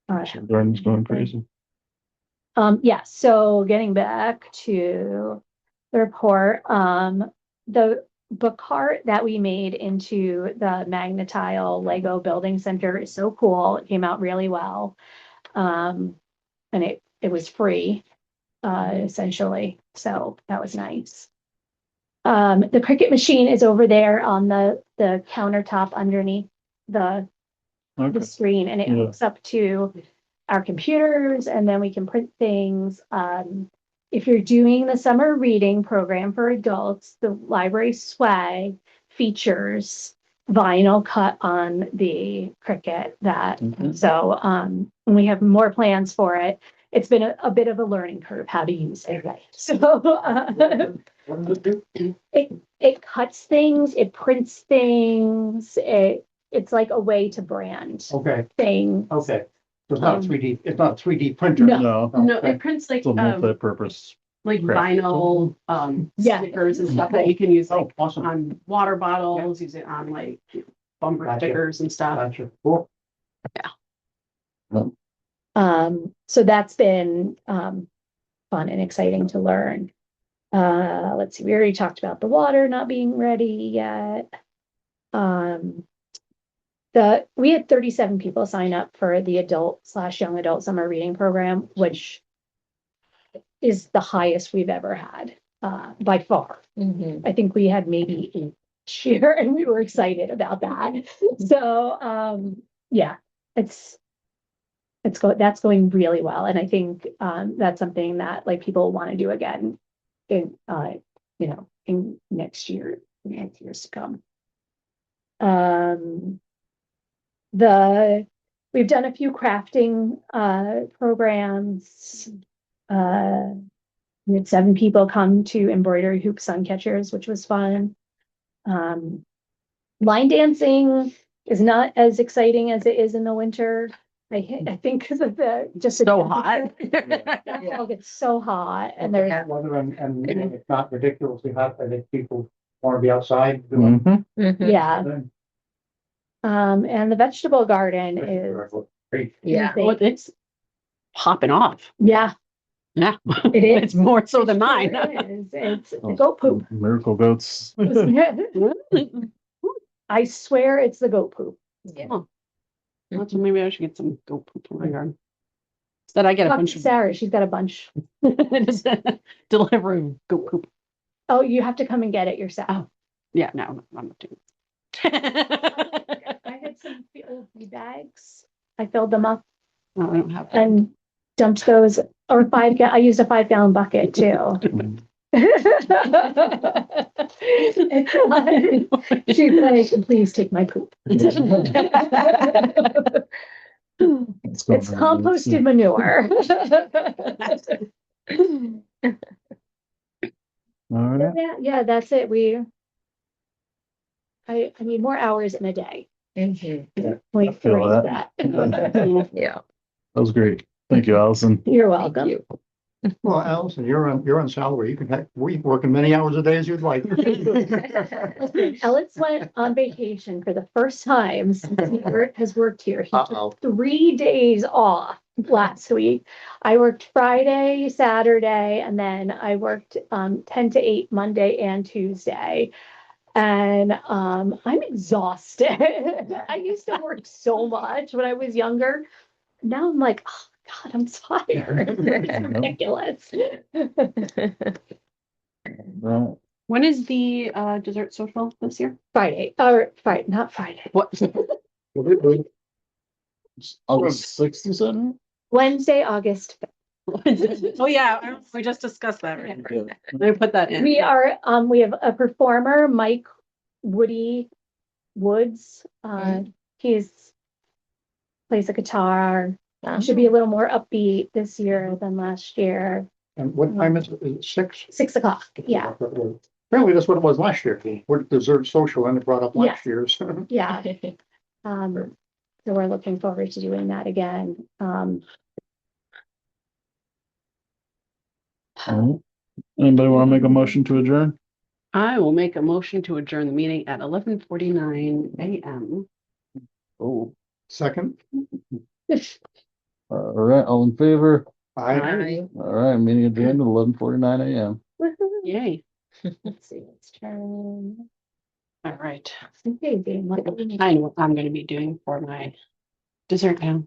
Garden's going crazy. yeah, so getting back to the report, the book cart that we made into the Magnetile Lego Building Center is so cool. It came out really well. And it was free, essentially. So that was nice. The Cricut machine is over there on the countertop underneath the Okay. screen, and it Yeah. hooks up to our computers, and then we can print things. If you're doing the summer reading program for adults, the library swag features vinyl cut on the Cricut that, Mhm. so, we have more plans for it. It's been a bit of a learning curve how to use it. So, what does it do? it cuts things, it prints things, it's like a way to brand Okay, things. okay. So it's not a 3D, it's not a 3D printer. No. No, No, Okay. it prints like, it's a multi-purpose. like crap. vinyl, Yeah. stickers and stuff that you can use Oh, like awesome. on water bottles, use it on like bumper Gotcha. stickers and stuff. Gotcha. Cool. So that's been fun and exciting to learn. Let's see, we already talked about the water not being ready yet. We had 37 people sign up for the adult/young adult summer reading program, which is the highest we've ever had, by far. Mhm. I think we had maybe 8 this year, and we were excited about that. So, yeah, that's going really well. And I think, that's something that like people want to do again in, in next years to come. We've done a few crafting, programs. We had 7 people come to embroidery hoop sun catchers, which was fun. Line dancing is not as exciting as it is in the winter. I think because of just So hot. It gets so hot, and there's Weather and it's not ridiculously hot. I think people want to be outside doing. Mhm. Mhm. yeah. things. And the vegetable garden is Great. Yeah. Well, it's popping off. yeah, Yeah. It is. It's more so than it mine. is. It's the goat poop. Miracle goats. I swear it's the goat poop. Yeah. That's what maybe I should get some goat poop in my garden. Instead I get a Talk bunch to of Sarah, she's got a bunch. just delivery of goat poop. Oh, you have to come and get it yourself. Oh. Yeah, no, I'm not doing I had some old tea bags. I filled them up No, I don't have that. and dumped those, or I used a 5 gallon bucket too. She's like, please take my poop. It's composted manure. All right. Yeah, that's it. I need more hours in a day. Mhm. Like feel three that. that. Yeah. That was great. Thank you, Allison. You're Thank welcome. you. Well, Allison, you're on salary. You can we work as many hours a day as you'd like. Listen, Ellis went on vacation for the first time since he has worked here. He Uh-oh. took 3 days off last week. I worked Friday, Saturday, and then I worked 10 to 8 Monday and Tuesday. And I'm exhausted. I used to work so much when I was younger. Now I'm like, oh God, I'm tired. It's ridiculous. Well, When is the dessert social this year? Friday, or Friday, not Friday. What? August 6th, you said? Wednesday, August 5th. Oh, yeah, we just discussed that, right? Yeah. Let me put that in. We have a performer, Mike Woody Woods. He's plays the guitar. Should be a little more upbeat this year than last year. And what time is it? Is it 6? 6 o'clock, yeah, Apparently that's what it was last year. We're dessert social and it brought up last Yeah. year's. yeah. So we're looking forward to doing that again. All right. Anybody want to make a motion to adjourn? I will make a motion to adjourn the meeting at 11:49 a.m. Oh, Second, all right. All in favor? I, All right. Meeting adjourned at 11:49 a.m. Yay. Let's see, let's turn. All right. Okay, being like- I know what I'm going to be doing for my dessert now.